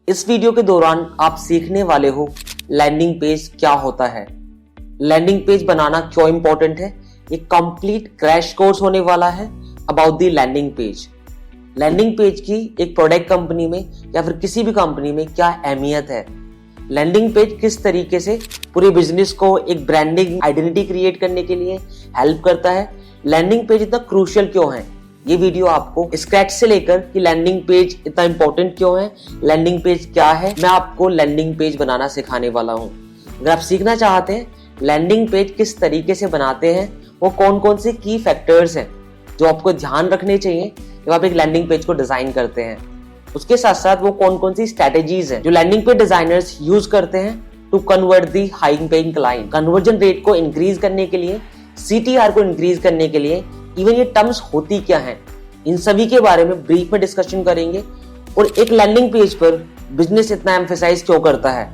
इस वीडियो के दौरान आप सीखने वाले हो लैंडिंग पेज क्या होता है, लैंडिंग पेज बनाना क्यों इंपॉर्टेंट है। एक कंप्लीट क्रैश कोर्स होने वाला है about the landing page. Landing page की एक प्रोडक्ट कंपनी में या फिर किसी भी कंपनी में क्या अहमियत है, लैंडिंग पेज किस तरीके से पूरे बिजनेस को एक ब्रांडिंग आइडेंटिटी क्रिएट करने के लिए हेल्प करता है, लैंडिंग पेज इतना क्रूशियल क्यों है। ये वीडियो आपको स्क्रैच से लेकर कि लैंडिंग पेज इतना इंपॉर्टेंट क्यों है, लैंडिंग पेज क्या है, मैं आपको लैंडिंग पेज बनाना सिखाने वाला हूँ। अगर आप सीखना चाहते हैं लैंडिंग पेज किस तरीके से बनाते हैं, वो कौन कौन से की फैक्टर्स हैं जो आपको ध्यान रखने चाहिए जब आप एक लैंडिंग पेज को डिजाइन करते हैं, उसके साथ साथ वो कौन कौन सी स्ट्रेटेजीज हैं जो लैंडिंग पेज डिजाइनर्स यूज करते हैं to convert the high paying client. Conversion rate को इंक्रीज करने के लिए, CTR को इंक्रीज करने के लिए इवन ये टर्म्स होती क्या हैं, इन सभी के बारे में ब्रीफ में डिस्कशन करेंगे। और एक लैंडिंग पेज पर बिजनेस इतना एम्फेसाइज क्यों करता है।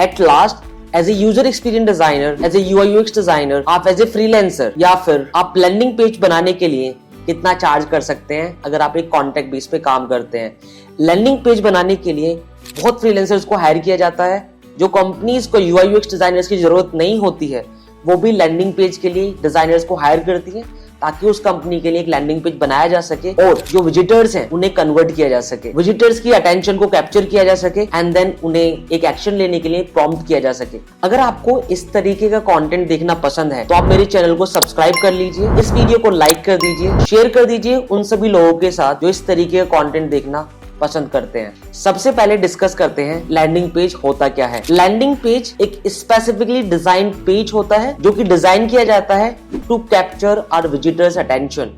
At last as a user experience designer, as a UI UX designer, आप एज ए फ्रीलांसर या फिर आप लैंडिंग पेज बनाने के लिए कितना चार्ज कर सकते हैं अगर आप एक कॉन्ट्रैक्ट बेस पे काम करते हैं। लैंडिंग पेज बनाने के लिए बहुत फ्रीलांसर्स को हायर किया जाता है। जो कंपनीज को UI UX डिजाइनर्स की जरूरत नहीं होती है वो भी लैंडिंग पेज के लिए डिजाइनर्स को हायर करती है ताकि उस कंपनी के लिए एक लैंडिंग पेज बनाया जा सके और जो विजिटर्स हैं उन्हें कन्वर्ट किया जा सके, विजिटर्स की अटेंशन को कैप्चर किया जा सके एंड देन उन्हें एक एक्शन लेने के लिए प्रॉम्प्ट किया जा सके। अगर आपको इस तरीके का कंटेंट देखना पसंद है तो आप मेरे चैनल को सब्सक्राइब कर लीजिए, इस वीडियो को लाइक कर दीजिए, शेयर कर दीजिए उन सभी लोगों के साथ जो इस तरीके का कंटेंट देखना पसंद करते हैं। सबसे पहले डिस्कस करते हैं लैंडिंग पेज होता क्या है। लैंडिंग पेज एक स्पेसिफिकली डिजाइन पेज होता है जो कि डिजाइन किया जाता है to capture our visitors attention.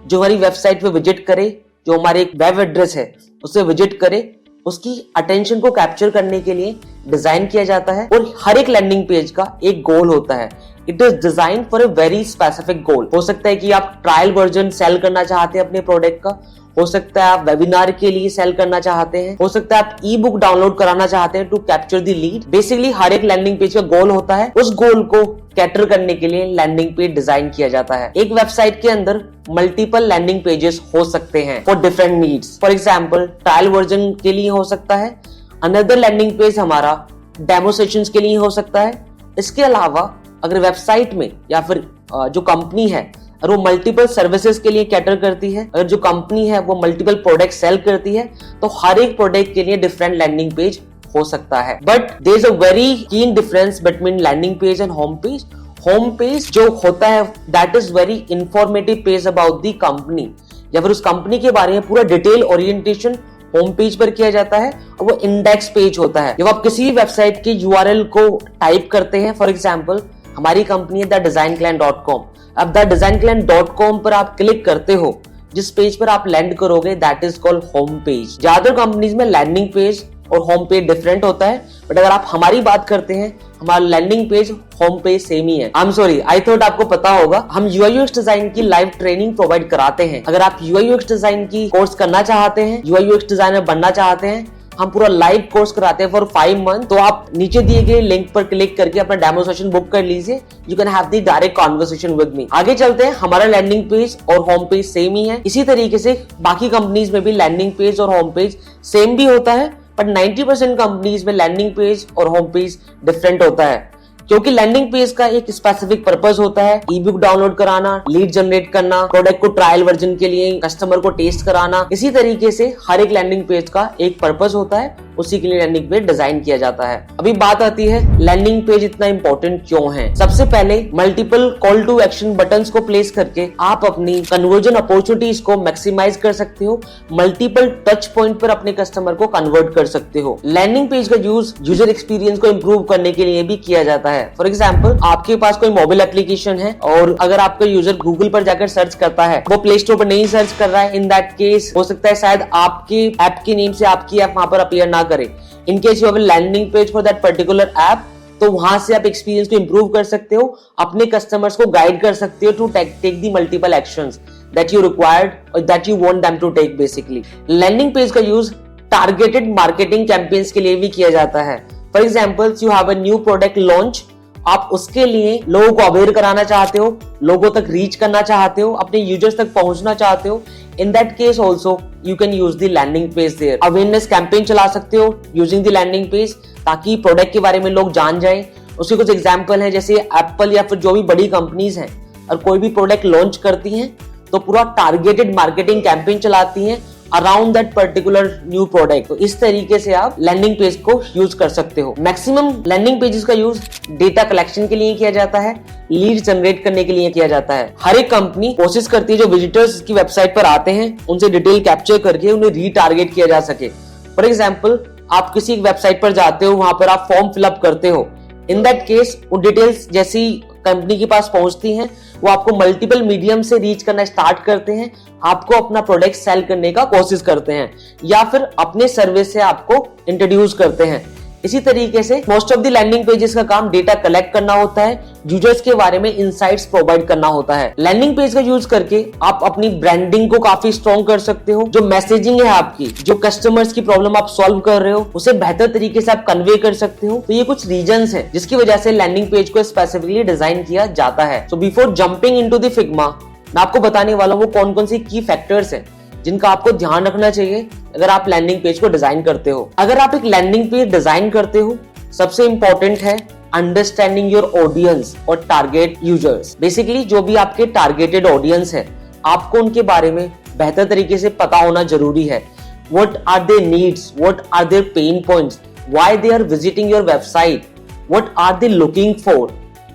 जो हमारी वेबसाइट पे विजिट करे, जो हमारे एक वेब एड्रेस है उसे विजिट करे, उसकी अटेंशन को कैप्चर करने के लिए डिजाइन किया जाता है। और हर एक लैंडिंग पेज का एक गोल होता है। It is design for a very specific goal. हो सकता है कि आप ट्रायल वर्जन सेल करना चाहते हैं अपने प्रोडक्ट का, हो सकता है आप वेबिनार के लिए सेल करना चाहते हैं, हो सकता है आप ई बुक डाउनलोड कराना चाहते हैं to capture the lead. Basically हर एक लैंडिंग पेज का गोल होता है, उस गोल को कैटर करने के लिए लैंडिंग पेज डिजाइन किया जाता है। एक वेबसाइट के अंदर मल्टीपल लैंडिंग पेजेस हो सकते हैं for different needs. For example trial version के लिए हो सकता है, अनदर लैंडिंग पेज हमारा डेमो सेशंस के लिए हो सकता है। इसके अलावा अगर वेबसाइट में या फिर जो कंपनी है और वो मल्टीपल सर्विसेज के लिए कैटर करती है, अगर जो कंपनी है वो मल्टीपल प्रोडक्ट सेल करती है तो हर एक प्रोडक्ट के लिए डिफरेंट लैंडिंग पेज हो सकता है। But there is a very keen difference between landing page and home page. Home page जो होता है that is very informative page about the company, या फिर उस कंपनी के बारे में पूरा डिटेल ओरिएंटेशन होम पेज पर किया जाता है और वो इंडेक्स पेज होता है। जब आप किसी वेबसाइट की URL को टाइप करते हैं, फॉर एग्जाम्पल हमारी कंपनी है thedesignclan.com, अब thedesignclan.com पर आप क्लिक करते हो, जिस पेज पर आप लैंड करोगे that is called home page. ज्यादातर कंपनीज में लैंडिंग पेज और होम पेज डिफरेंट होता है, बट अगर आप हमारी बात करते हैं हमारा landing page home page same ही है। I am sorry, I thought आपको पता होगा, हम UI UX डिजाइन की लाइव ट्रेनिंग प्रोवाइड कराते हैं। अगर आप UI UX डिजाइन की कोर्स करना चाहते हैं, UI UX डिजाइनर बनना चाहते हैं, हम पूरा लाइव कोर्स कराते हैं फॉर 5 मंथ। तो आप नीचे दिए गए लिंक पर क्लिक करके अपना डेमो सेशन बुक कर लीजिए। You can have the direct conversation with me. आगे चलते हैं, हमारा लैंडिंग पेज और होम पेज सेम ही है। इसी तरीके से बाकी कंपनीज में भी लैंडिंग पेज और होम पेज सेम भी होता है, बट 90% कंपनीज में लैंडिंग पेज और होम पेज डिफरेंट होता है, क्योंकि लैंडिंग पेज का एक स्पेसिफिक पर्पस होता है, ई बुक डाउनलोड कराना, लीड जनरेट करना, प्रोडक्ट को ट्रायल वर्जन के लिए कस्टमर को टेस्ट कराना। इसी तरीके से हर एक लैंडिंग पेज का एक पर्पस होता है, उसी के लिए लैंडिंग पेज डिजाइन किया जाता है। अभी बात आती है लैंडिंग पेज इतना इंपॉर्टेंट क्यों है। सबसे पहले multiple call to action buttons को प्लेस करके आप अपनी कन्वर्जन अपॉर्चुनिटीज को मैक्सिमाइज कर सकते हो, मल्टीपल टच पॉइंट पर अपने कस्टमर को कन्वर्ट कर सकते हो। लैंडिंग पेज का यूज यूजर एक्सपीरियंस को इंप्रूव करने के लिए भी किया जाता है। फॉर एग्जाम्पल आपके पास कोई मोबाइल एप्लीकेशन है और अगर आपका यूजर गूगल पर जाकर सर्च करता है, वो प्ले स्टोर पर नहीं सर्च कर रहा है, इन दैट केस हो सकता है शायद आपके ऐप के नेम से आपकी ऐप वहां पर अपीयर ना करे। In case you have a landing page for that particular app, तो वहां से आप एक्सपीरियंस को इंप्रूव कर सकते हो, अपने कस्टमर्स को गाइड कर सकते हो to take the multiple actions that you required और that you want them to take. Basically landing page का यूज टारगेटेड मार्केटिंग कैंपेन्स के लिए भी किया जाता है। For example you have a new product launch, आप उसके लिए लोगों को अवेयर कराना चाहते हो, लोगों तक रीच करना चाहते हो, अपने यूजर्स तक पहुंचना चाहते हो, in that case also you can use the landing page there. Awareness campaign चला सकते हो यूजिंग द लैंडिंग पेज, ताकि प्रोडक्ट के बारे में लोग जान जाएं। उसके कुछ एग्जाम्पल है, जैसे एप्पल या फिर जो भी बड़ी कंपनीज हैं और कोई भी प्रोडक्ट लॉन्च करती हैं तो पूरा टारगेटेड मार्केटिंग कैंपेन चलाती हैं around that particular new product. तो इस तरीके से आप लैंडिंग पेज को यूज कर सकते हो। मैक्सिमम लैंडिंग पेजेस का यूज डेटा कलेक्शन के लिए किया जाता है, लीड जनरेट करने के लिए किया जाता है। हर एक कंपनी कोशिश करती है जो विजिटर्स की वेबसाइट पर आते हैं उनसे डिटेल कैप्चर करके उन्हें रीटारगेट किया जा सके। फॉर एग्जाम्पल, आप किसी एक वेबसाइट पर जाते हो, वहां पर आप फॉर्म फिलअप करते हो, इन दैट केस वो डिटेल्स जैसी कंपनी के पास पहुंचती हैं वो आपको मल्टीपल मीडियम से रीच करना स्टार्ट करते हैं, आपको अपना प्रोडक्ट सेल करने का कोशिश करते हैं या फिर अपने सर्विस से आपको इंट्रोड्यूस करते हैं। इसी तरीके से most of the landing pages का काम डेटा कलेक्ट करना होता है, यूजर्स के बारे में इनसाइट्स प्रोवाइड करना होता है। लैंडिंग पेज का यूज करके आप अपनी ब्रांडिंग को काफी स्ट्रॉन्ग कर सकते हो। जो मैसेजिंग है आपकी, जो कस्टमर्स की प्रॉब्लम आप सॉल्व कर रहे हो, उसे बेहतर तरीके से आप कन्वे कर सकते हो। तो ये कुछ रीजंस हैं जिसकी वजह से लैंडिंग पेज को स्पेसिफिकली डिजाइन किया जाता है। So before jumping into the Figma, मैं आपको बताने वाला हूँ वो कौन कौन सी की फैक्टर्स हैं जिनका आपको ध्यान रखना चाहिए अगर आप लैंडिंग पेज को डिजाइन करते हो। अगर आप एक लैंडिंग पेज डिजाइन करते हो, सबसे इंपॉर्टेंट है अंडरस्टैंडिंग योर ऑडियंस और टारगेट यूजर्स। बेसिकली जो भी आपके टारगेटेड ऑडियंस है, आपको उनके बारे में बेहतर तरीके से पता होना जरूरी है। What are their needs, what are their pain points, why they are visiting your website, what are they looking for,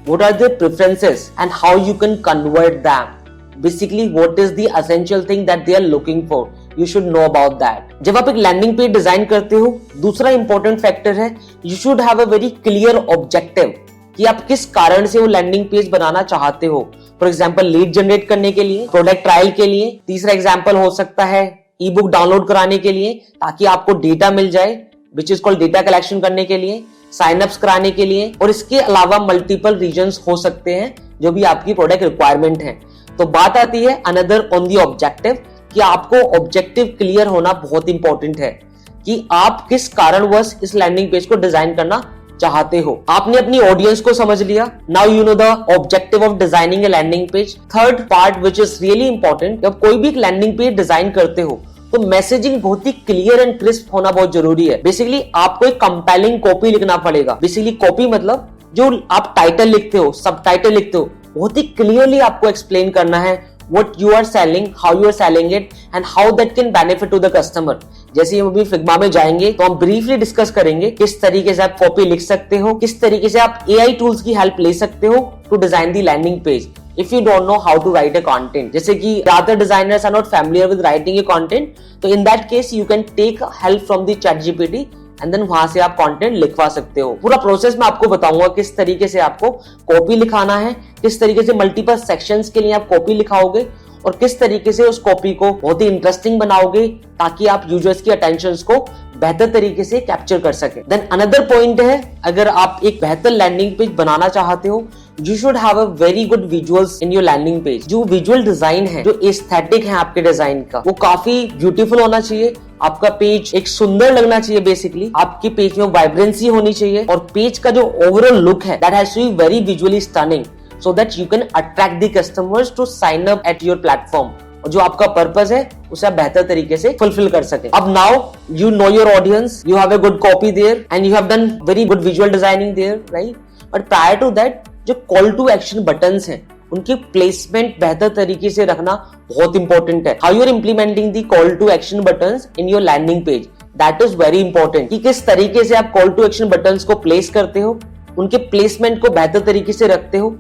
what are their preferences and how you can convert them. Basically, what is the essential thing that they are looking for? You should know about that. जब आप एक landing page design करते हो, दूसरा important factor है you should have a very clear objective कि आप किस कारण से वो लैंडिंग पेज बनाना चाहते हो। फॉर एग्जाम्पल, लीड जनरेट करने के लिए, प्रोडक्ट ट्रायल के लिए। तीसरा एग्जाम्पल हो सकता है ई बुक डाउनलोड कराने के लिए ताकि आपको डेटा मिल जाए, which is called data collection करने के लिए, साइन अप्स कराने के लिए, और इसके अलावा मल्टीपल रीजंस हो सकते हैं जो भी आपकी प्रोडक्ट रिक्वायरमेंट है। तो बात आती है अनदर ऑन दी ऑब्जेक्टिव कि आपको ऑब्जेक्टिव क्लियर होना बहुत इंपॉर्टेंट है कि आप किस कारणवश इस लैंडिंग पेज को डिजाइन करना चाहते हो। आपने अपनी ऑडियंस को समझ लिया, now you know the objective of designing a landing page. Third part which is really important, जब कोई भी एक लैंडिंग पेज डिजाइन करते हो तो मैसेजिंग बहुत ही क्लियर एंड क्रिस्प होना बहुत जरूरी है। बेसिकली आपको एक कंपेलिंग कॉपी लिखना पड़ेगा। बेसिकली कॉपी मतलब जो आप टाइटल लिखते हो, सब टाइटल लिखते हो, बहुत ही क्लियरली आपको एक्सप्लेन करना है what you are selling, how you are selling it and how that can benefit to the customer। जैसे हम अभी फिग्मा में जाएंगे तो हम ब्रीफली डिस्कस करेंगे किस तरीके से आप कॉपी लिख सकते हो, किस तरीके से आप AI टूल्स की हेल्प ले सकते हो to design the landing page if you don't know how to write a content. जैसे कि ज्यादातर designers are not familiar with writing a content, तो in that case you can take help from the ChatGPT and then वहां से आप content लिखवा सकते हो। पूरा प्रोसेस मैं आपको बताऊंगा किस तरीके से आपको कॉपी लिखाना है, किस तरीके से मल्टीपल सेक्शंस के लिए आप कॉपी लिखाओगे और किस तरीके से उस कॉपी को बहुत ही इंटरेस्टिंग बनाओगे ताकि आप यूजर्स की अटेंशन को बेहतर तरीके से कैप्चर कर सके। देन अनदर पॉइंट है, अगर आप एक बेहतर लैंडिंग पेज बनाना चाहते हो, you should have a very good visuals in your landing page. जो विजुअल डिजाइन है, जो एस्थेटिक है आपके डिजाइन का, वो काफी ब्यूटीफुल होना चाहिए। आपका पेज एक सुंदर लगना चाहिए। बेसिकली आपके पेज में वाइब्रेंसी होनी चाहिए और पेज का जो ओवरऑल लुक है that has to be very visually stunning so that you can attract the customers to sign up at your platform। और जो आपका पर्पस है उसे आप बेहतर तरीके से फुलफिल कर सके। अब now you know your audience, you have a good copy there and you have done very good visual designing there, right? But prior to that जो call to action buttons हैं उनकी प्लेसमेंट बेहतर तरीके से रखना बहुत इंपॉर्टेंट है। How you are implementing the call to action buttons in your landing page, that is very important। कि किस तरीके से आप call to action buttons को प्लेस करते हो, उनके प्लेसमेंट को बेहतर तरीके से रखते हो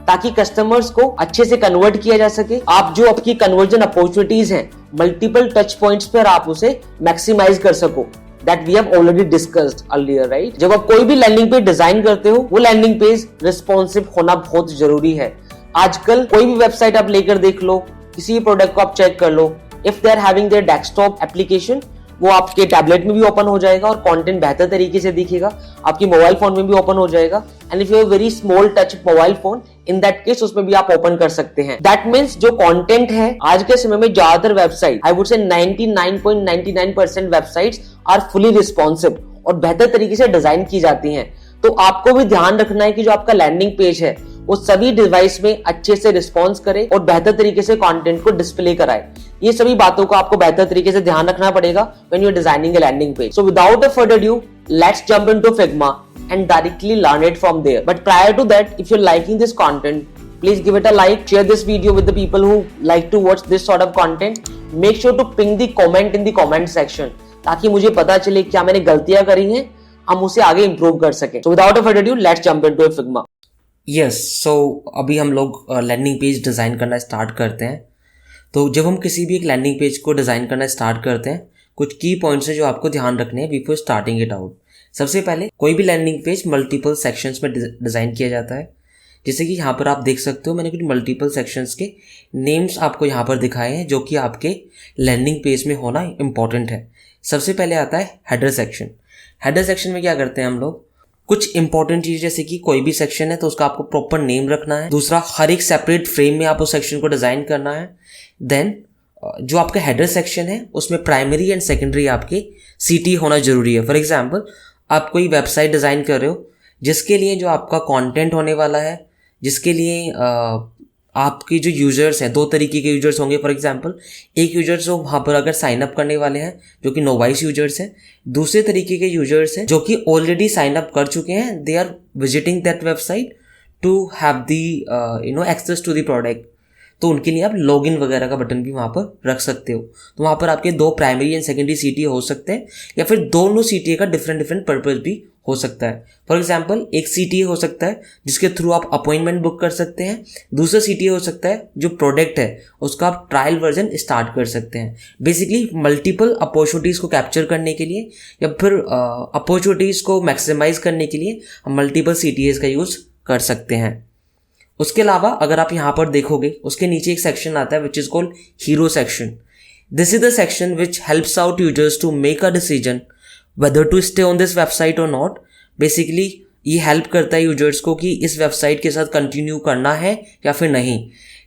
ताकि कस्टमर्स को अच्छे से कन्वर्ट किया जा सके। आप जो आपकी कन्वर्जन अपॉर्चुनिटीज हैं, मल्टीपल टच पॉइंट्स पर आप उसे मैक्सिमाइज कर सको, that we have already discussed earlier, right. जब आप कोई भी लैंडिंग पेज डिजाइन करते हो, वो लैंडिंग पेज रिस्पॉन्सिव होना बहुत जरूरी है। आजकल कोई भी वेबसाइट आप लेकर देख लो, किसी भी प्रोडक्ट को आप चेक कर लो, if they are having their desktop application, वो आपके टैबलेट में भी ओपन हो जाएगा और कंटेंट बेहतर तरीके से दिखेगा, आपकी मोबाइल फोन में भी ओपन हो जाएगा। And if you have very small touch mobile phone, in that case उसमें भी आप ओपन कर सकते हैं। दैट मींस जो कंटेंट है आज के समय में ज्यादातर website, I would say 99.99% websites are fully responsive और बेहतर तरीके से डिजाइन की जाती हैं। तो आपको भी ध्यान रखना है कि जो आपका लैंडिंग पेज है वो सभी डिवाइस में अच्छे से रिस्पॉन्स करे और बेहतर तरीके से कंटेंट को डिस्प्ले कराए। ये सभी बातों को आपको बेहतर तरीके से ध्यान रखना पड़ेगा when you are designing a landing page. So without a further ado, let's jump into Figma and directly learn it from there. But prior to that, if you're liking this content, please give it a like, share this video with the people who like to watch this sort of content. Make sure to ping the comment in the comment section ताकि मुझे पता चले क्या मैंने गलतियां करी हैं, हम उसे आगे इंप्रूव कर सकें। So without a further ado, let's jump into Figma. Yes, so अभी हम लोग लैंडिंग पेज डिज़ाइन करना स्टार्ट करते हैं। तो जब हम किसी भी एक लैंडिंग पेज को डिज़ाइन करना स्टार्ट करते हैं, कुछ की पॉइंट्स हैं जो आपको ध्यान रखने हैं बिफोर स्टार्टिंग इट आउट। सबसे पहले, कोई भी लैंडिंग पेज मल्टीपल सेक्शंस में डिज़ाइन किया जाता है। जैसे कि यहाँ पर आप देख सकते हो, मैंने कुछ मल्टीपल सेक्शंस के नेम्स आपको यहाँ पर दिखाए हैं जो कि आपके लैंडिंग पेज में होना इम्पॉर्टेंट है। सबसे पहले आता है हेडर सेक्शन। हेडर सेक्शन में क्या करते हैं हम लोग, कुछ इंपॉर्टेंट चीज़, जैसे कि कोई भी सेक्शन है तो उसका आपको प्रॉपर नेम रखना है। दूसरा, हर एक सेपरेट फ्रेम में आप उस सेक्शन को डिज़ाइन करना है। देन जो आपका हेडर सेक्शन है उसमें प्राइमरी एंड सेकेंडरी आपके सीटी होना जरूरी है। फॉर एग्जाम्पल, आप कोई वेबसाइट डिज़ाइन कर रहे हो जिसके लिए जो आपका कंटेंट होने वाला है, जिसके लिए आपके जो यूजर्स हैं, दो तरीके के यूजर्स होंगे। फॉर एग्जांपल, एक यूजर्स जो वहाँ पर अगर साइन अप करने वाले हैं जो कि नोवाइस यूजर्स हैं, दूसरे तरीके के यूजर्स हैं जो कि ऑलरेडी साइन अप कर चुके हैं, they are visiting that website to have the access to the product. तो उनके लिए आप लॉगिन वगैरह का बटन भी वहाँ पर रख सकते हो। तो वहाँ पर आपके दो प्राइमरी एंड सेकेंडरी सीटीए हो सकते हैं, या फिर दोनों सीटीए का डिफरेंट पर्पस भी हो सकता है। फॉर एग्जाम्पल, एक सीटीए हो सकता है जिसके थ्रू आप अपॉइंटमेंट बुक कर सकते हैं। दूसरा सीटीए हो सकता है जो प्रोडक्ट है उसका आप ट्रायल वर्जन स्टार्ट कर सकते हैं। बेसिकली मल्टीपल अपॉर्चुनिटीज़ को कैप्चर करने के लिए या फिर अपॉर्चुनिटीज़ को मैक्सिमाइज करने के लिए हम मल्टीपल सीटीएस का यूज़ कर सकते हैं। उसके अलावा अगर आप यहाँ पर देखोगे, उसके नीचे एक सेक्शन आता है which is called hero section. This is the section which helps out users to make a decision whether to stay on this website और नॉट। बेसिकली ये हेल्प करता है यूजर्स को कि इस वेबसाइट के साथ कंटिन्यू करना है या फिर नहीं।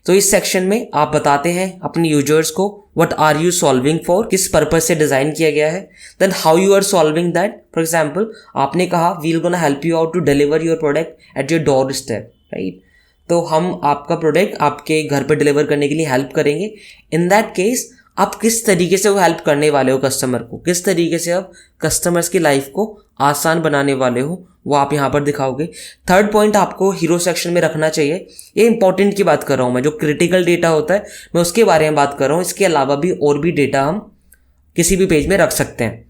तो इस सेक्शन में आप बताते हैं अपने यूजर्स को what are you solving for, किस पर्पज से डिज़ाइन किया गया है, then how you are solving that. For example, आपने कहा we will gonna help you out to deliver your product at your doorstep, right. तो हम आपका प्रोडक्ट आपके घर पर डिलीवर करने के लिए हेल्प करेंगे। इन दैट केस आप किस तरीके से वो हेल्प करने वाले हो कस्टमर को, किस तरीके से आप कस्टमर्स की लाइफ को आसान बनाने वाले हो, वो आप यहाँ पर दिखाओगे। थर्ड पॉइंट आपको हीरो सेक्शन में रखना चाहिए। ये इंपॉर्टेंट की बात कर रहा हूँ मैं, जो क्रिटिकल डेटा होता है मैं उसके बारे में बात कर रहा हूँ। इसके अलावा भी और भी डेटा हम किसी भी पेज में रख सकते हैं।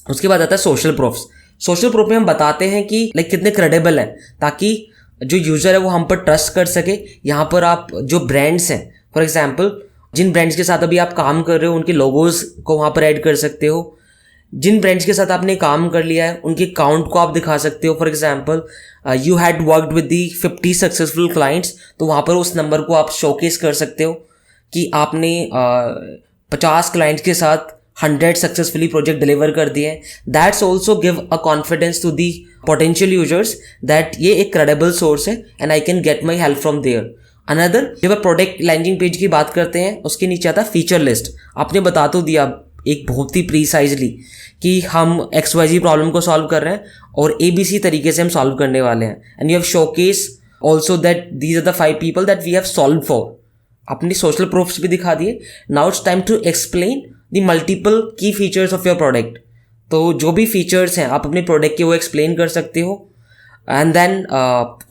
उसके बाद आता है सोशल प्रूफ्स। सोशल प्रूफ में हम बताते हैं कि कितने क्रेडिबल हैं, ताकि जो यूज़र है वो हम पर ट्रस्ट कर सके। यहाँ पर आप जो ब्रांड्स हैं, फॉर एग्जाम्पल जिन ब्रांड्स के साथ अभी आप काम कर रहे हो उनके लोगोज को वहाँ पर ऐड कर सकते हो। जिन ब्रांड्स के साथ आपने काम कर लिया है उनके काउंट को आप दिखा सकते हो। For example, you had worked with the 50 successful clients, तो वहाँ पर उस नंबर को आप शोकेस कर सकते हो कि आपने 50 क्लाइंट्स के साथ 100 सक्सेसफुली प्रोजेक्ट डिलीवर कर दिए हैं। That's also give a confidence to the potential users that ये एक क्रेडिबल सोर्स है and I can get my help from there. Another, जब आप प्रोडक्ट लैंडिंग पेज की बात करते हैं उसके नीचे आता है फीचर लिस्ट। आपने बता तो दिया एक बहुत ही प्रीसाइजली कि हम XYZ प्रॉब्लम को सॉल्व कर रहे हैं और ABC तरीके से हम सॉल्व करने वाले हैं। And you have showcase also that these are the 5 people that we have solve for. अपनी सोशल प्रूफ्स भी दिखा दिए। Now it's time to explain the multiple key features of your product. तो जो भी फीचर्स हैं आप अपने प्रोडक्ट के वो एक्सप्लेन कर सकते हो। एंड देन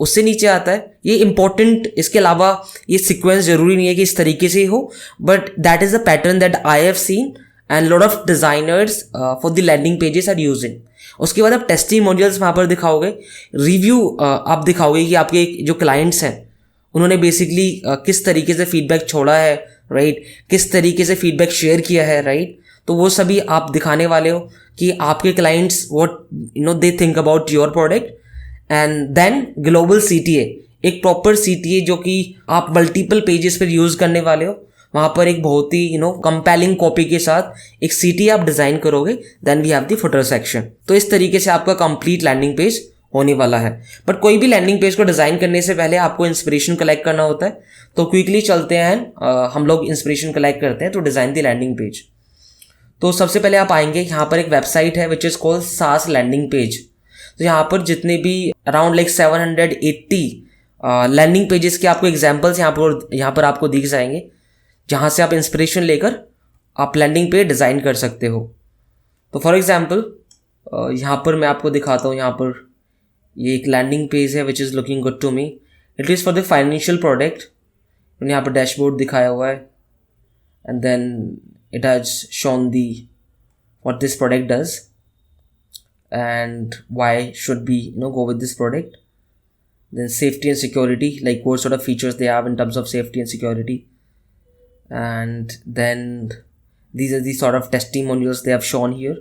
उससे नीचे आता है ये इंपॉर्टेंट। इसके अलावा ये सीक्वेंस जरूरी नहीं है कि इस तरीके से ही हो, but that is the pattern that I have seen and lot of designers for the landing pages are using. उसके बाद आप टेस्टिमोनियल्स वहाँ पर दिखाओगे, रिव्यू आप दिखाओगे कि आपके जो क्लाइंट्स हैं उन्होंने बेसिकली किस तरीके से फीडबैक छोड़ा है, राइट, किस तरीके से फीडबैक शेयर किया है, राइट। तो वो सभी आप दिखाने वाले हो कि आपके clients what they think about your product. And then global CTA, एक प्रॉपर CTA जो कि आप मल्टीपल पेजेस पर यूज करने वाले हो। वहाँ पर एक बहुत ही कंपेलिंग कॉपी के साथ एक CTA आप डिजाइन करोगे। Then we have the footer section. तो इस तरीके से आपका कंप्लीट लैंडिंग पेज होने वाला है। बट कोई भी लैंडिंग पेज को डिजाइन करने से पहले आपको इंस्पिरेशन कलेक्ट करना होता है। तो क्विकली चलते हैं, हम लोग इंस्पिरेशन कलेक्ट करते हैं तो डिजाइन द लैंडिंग पेज। तो सबसे पहले आप आएंगे, यहाँ पर एक वेबसाइट है विच इज कॉल्ड सास लैंडिंग पेज। तो यहाँ पर जितने भी अराउंड 780 लैंडिंग पेजेस के आपको एग्जांपल्स यहाँ पर आपको दिख जाएंगे, जहाँ से आप इंस्पिरेशन लेकर आप लैंडिंग पेज डिज़ाइन कर सकते हो। तो फॉर एग्जांपल यहाँ पर मैं आपको दिखाता हूँ, यहाँ पर ये एक लैंडिंग पेज है which is looking good to me. It is for the financial product. यहाँ पर डैशबोर्ड दिखाया हुआ है and then it has shown the what this product does and why should we go with this product. Then safety and security, like what sort of features they have in terms of safety and security. And then these are the sort of testimonials they have shown here.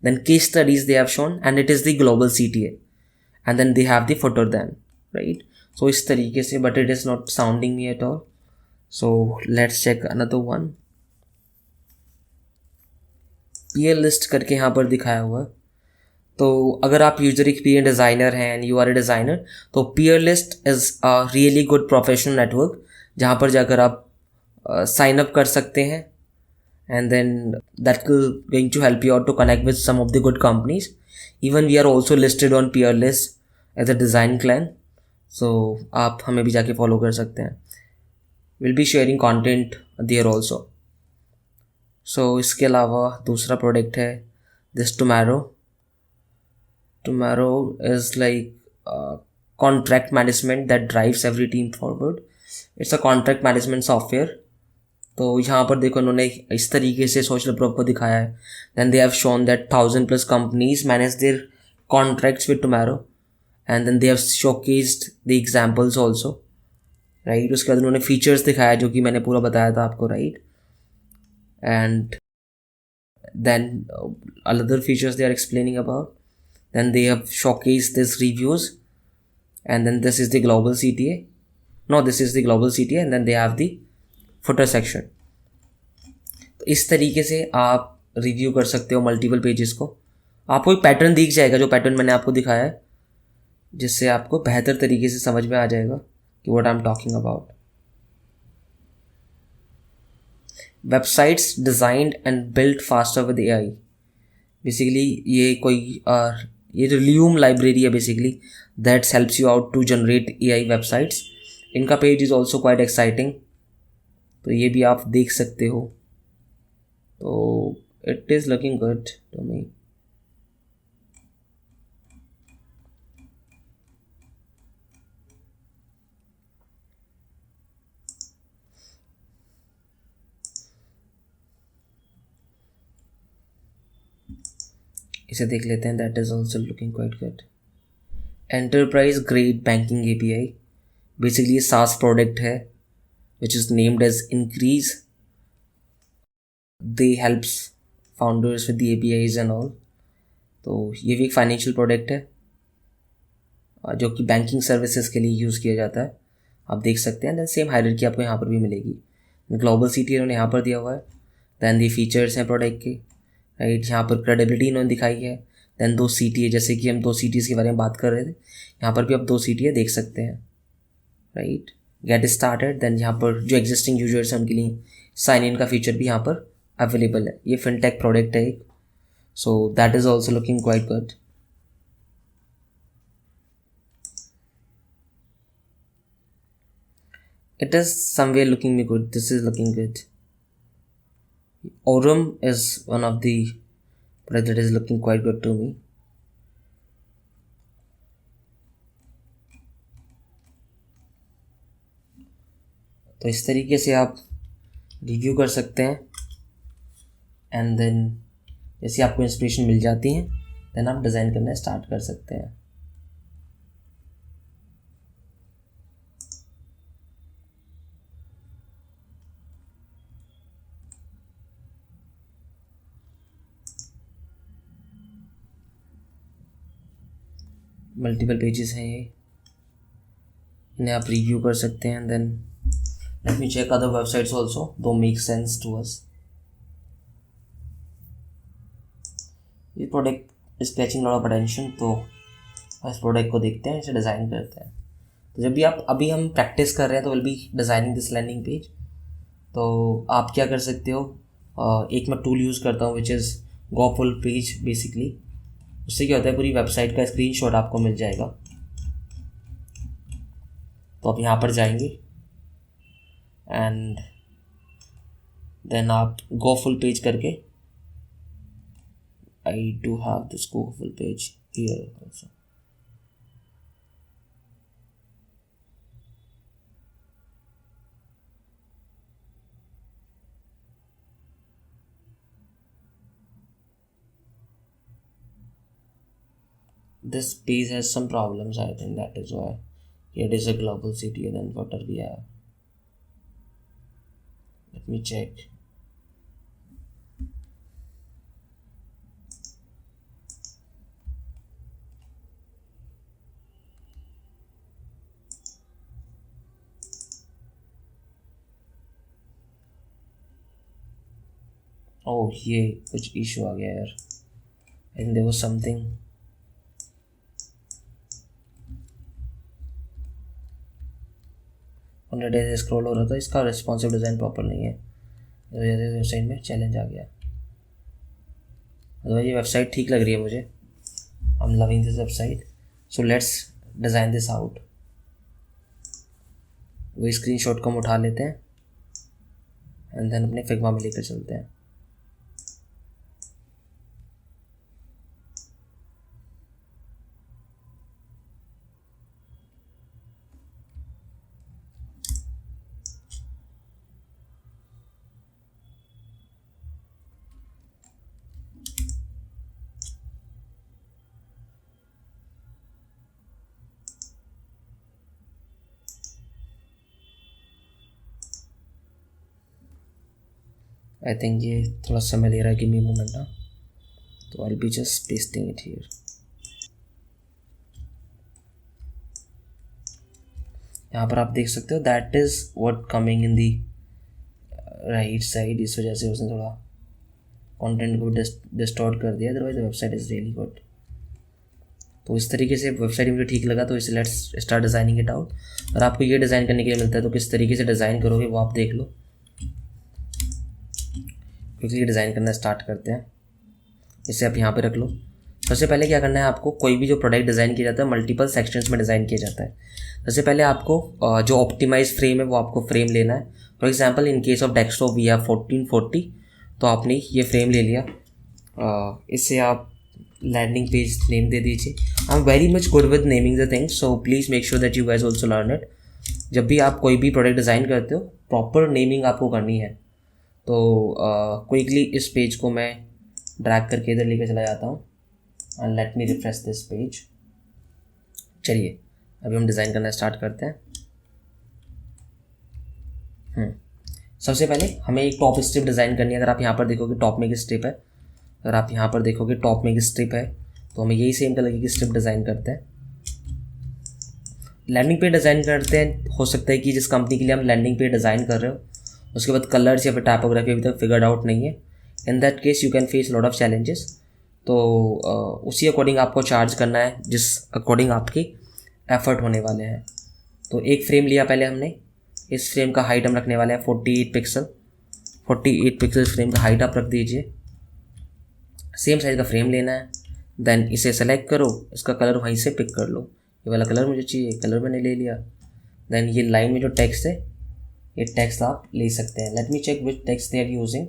Then case studies they have shown, and it is the global CTA. And then they have the footer then, right? So इस तरीके से, but it is not sounding me at all. So let's check another one. Peerlist करके यहाँ पर दिखाया हुआ है। तो अगर आप यूजर एक्सपीरियंस डिज़ाइनर हैं and you are a designer, तो Peerlist is a really good professional network, जहाँ पर जाकर आप साइन अप कर सकते हैं and then that going to help you out to connect with some of the good companies. Even we are also listed on Peerlist as a design clan, सो आप हमें भी जाके फॉलो कर सकते हैं। Will be sharing content there also. So इसके अलावा दूसरा प्रोडक्ट है this tomorrow. Tomorrow is like contract management that drives every team forward. It's a contract management software. तो यहाँ पर देखो उन्होंने इस तरीके से सोशल प्रूफ को दिखाया है। Then they have shown that 1000+ companies manage their contracts with tomorrow and then they have showcased the examples also, right. उसके बाद उन्होंने फीचर्स दिखाया जो कि मैंने पूरा बताया था आपको, right. And then other features they are explaining about. Then they have showcased these reviews, and then this is the global CTA. No, this is the global CTA, and then they have the footer section. तो इस तरीके से आप review कर सकते हो multiple pages को। आपको एक पैटर्न दिख जाएगा, जो पैटर्न मैंने आपको दिखाया है, जिससे आपको बेहतर तरीके से समझ में आ जाएगा कि what I am talking about. Websites designed and build faster with AI। Basically ये जो ल्यूम लाइब्रेरी है basically that's helps you out to generate AI websites. इनका page is also quite exciting, तो ये भी आप देख सकते हो। तो it is looking good to me. इसे देख लेते हैं, that is also looking quite good. Enterprise grade banking API, basically ये SaaS प्रोडक्ट है which is named as increase. They helps founders with the APIs and all. तो ये भी एक फाइनेंशियल प्रोडक्ट है जो कि बैंकिंग सर्विसेज के लिए यूज़ किया जाता है, आप देख सकते हैं। दैन सेम हायरार्की आपको यहाँ पर भी मिलेगी। ग्लोबल CTA उन्होंने यहाँ पर दिया हुआ है। दैन दी फीचर्स हैं प्रोडक्ट के, राइट। यहाँ पर क्रेडिबिलिटी इन्होंने दिखाई है। दैन 2 CTA, जैसे कि हम 2 CTs के बारे में बात कर रहे थे, यहाँ पर भी आप 2 CTA देख सकते हैं, राइट। गेट स्टार्टेड, देन यहाँ पर जो एग्जिस्टिंग यूजर्स हैं उनके लिए साइन इन का फीचर भी यहाँ पर अवेलेबल है। ये फिनटेक प्रोडक्ट है एक, so that is also looking quite good. It is somewhere looking me good. This is looking good. Aurum is one of the product that is looking quite good to me. तो इस तरीके से आप review कर सकते हैं and then जैसे आपको इंस्पिरेशन मिल जाती है देन आप डिज़ाइन करना स्टार्ट कर सकते हैं। मल्टीपल पेजेस हैं ये, इन्हें आप रिव्यू कर सकते हैं। Then let me check other websites also though make sense to us. ये product is catching lot of attention, तो इस प्रोडक्ट को देखते हैं, इसे डिज़ाइन करते हैं। तो जब भी आप अभी हम प्रैक्टिस कर रहे हैं तो will be designing this landing page. तो आप क्या कर सकते हो, एक मैं टूल यूज़ करता हूँ which is go full page. Basically उससे क्या होता है, पूरी वेबसाइट का स्क्रीनशॉट आपको मिल जाएगा। तो आप यहाँ पर जाएंगे एंड देन आप गो फुल पेज करके, I do have this go full page here also. This page has some problems, I think that is why. It is a global city, and then what are we have? Let me check. Oh, ये कुछ issue आ गया यार। I think there was something. Days scroll हो रहा था, इसका responsive design proper नहीं है, इस वजह से वेबसाइट में चैलेंज आ गया। अदरवाइज ये वेबसाइट ठीक लग रही है मुझे, I am loving this website. So let's design this out. वही स्क्रीनशॉट को हम उठा लेते हैं एंड देन अपने फिग्मा में लेकर चलते हैं। आई थिंक ये थोड़ा समय ले रहा है कि मी मोमेंट ना, तो I be just pasting it here. यहाँ पर आप देख सकते हो that is what coming in the right side. इस वजह से उसने थोड़ा कंटेंट को डिस्टॉर्ट कर दिया, otherwise website is really good. तो इस तरीके से वेबसाइट मुझे ठीक लगा, तो इसे let's start designing it out. और आपको ये डिज़ाइन करने के लिए मिलता है, तो किस तरीके से डिज़ाइन करोगे वो आप देख लो। क्विकली डिज़ाइन करना स्टार्ट करते हैं। इसे आप यहाँ पे रख लो। सबसे पहले क्या करना है आपको, कोई भी जो प्रोडक्ट डिज़ाइन किया जाता है मल्टीपल सेक्शंस में डिज़ाइन किया जाता है। सबसे पहले आपको जो ऑप्टिमाइज फ्रेम है वो आपको फ्रेम लेना है। For example in case of desktop we have 1440, तो आपने ये फ्रेम ले लिया। इससे आप लैंडिंग पेज नेम दे दीजिए। I am very much good with naming the things, so please make sure that you guys also learn it. जब भी आप कोई भी प्रोडक्ट डिज़ाइन करते हो प्रॉपर नेमिंग आपको करनी है। तो क्विकली इस पेज को मैं ड्रैग करके इधर लेकर चला जाता हूँ and let me refresh this page. चलिए अभी हम डिज़ाइन करना स्टार्ट करते हैं। सबसे पहले हमें एक टॉप स्ट्रिप डिज़ाइन करनी है। अगर आप यहाँ पर देखोगे टॉप में एक स्ट्रिप है, अगर आप यहाँ पर देखोगे टॉप में एक स्ट्रिप है, तो हमें यही सेम कलर की स्ट्रिप डिज़ाइन करते हैं। लैंडिंग पेज डिज़ाइन करते हैं, हो सकता है कि जिस कंपनी के लिए हम लैंडिंग पेज डिज़ाइन कर रहे हो उसके बाद कलर्स या फिर टाइपोग्राफी अभी तक फिगर्ड आउट नहीं है। इन that case you can face lot of challenges. तो उसी अकॉर्डिंग आपको चार्ज करना है जिस अकॉर्डिंग आपकी एफर्ट होने वाले हैं। तो एक फ्रेम लिया पहले हमने, इस फ्रेम का हाइट हम रखने वाले हैं 48 पिक्सल। 48 पिक्सल फ्रेम का हाइट आप रख दीजिए। सेम साइज़ का फ्रेम लेना है, देन इसे सेलेक्ट करो, इसका कलर वहीं से पिक कर लो। ये वाला कलर मुझे चाहिए, कलर मैंने ले लिया। देन ये लाइन में जो टेक्स्ट है ये टेक्स्ट आप ले सकते हैं। Let me check which text they are using.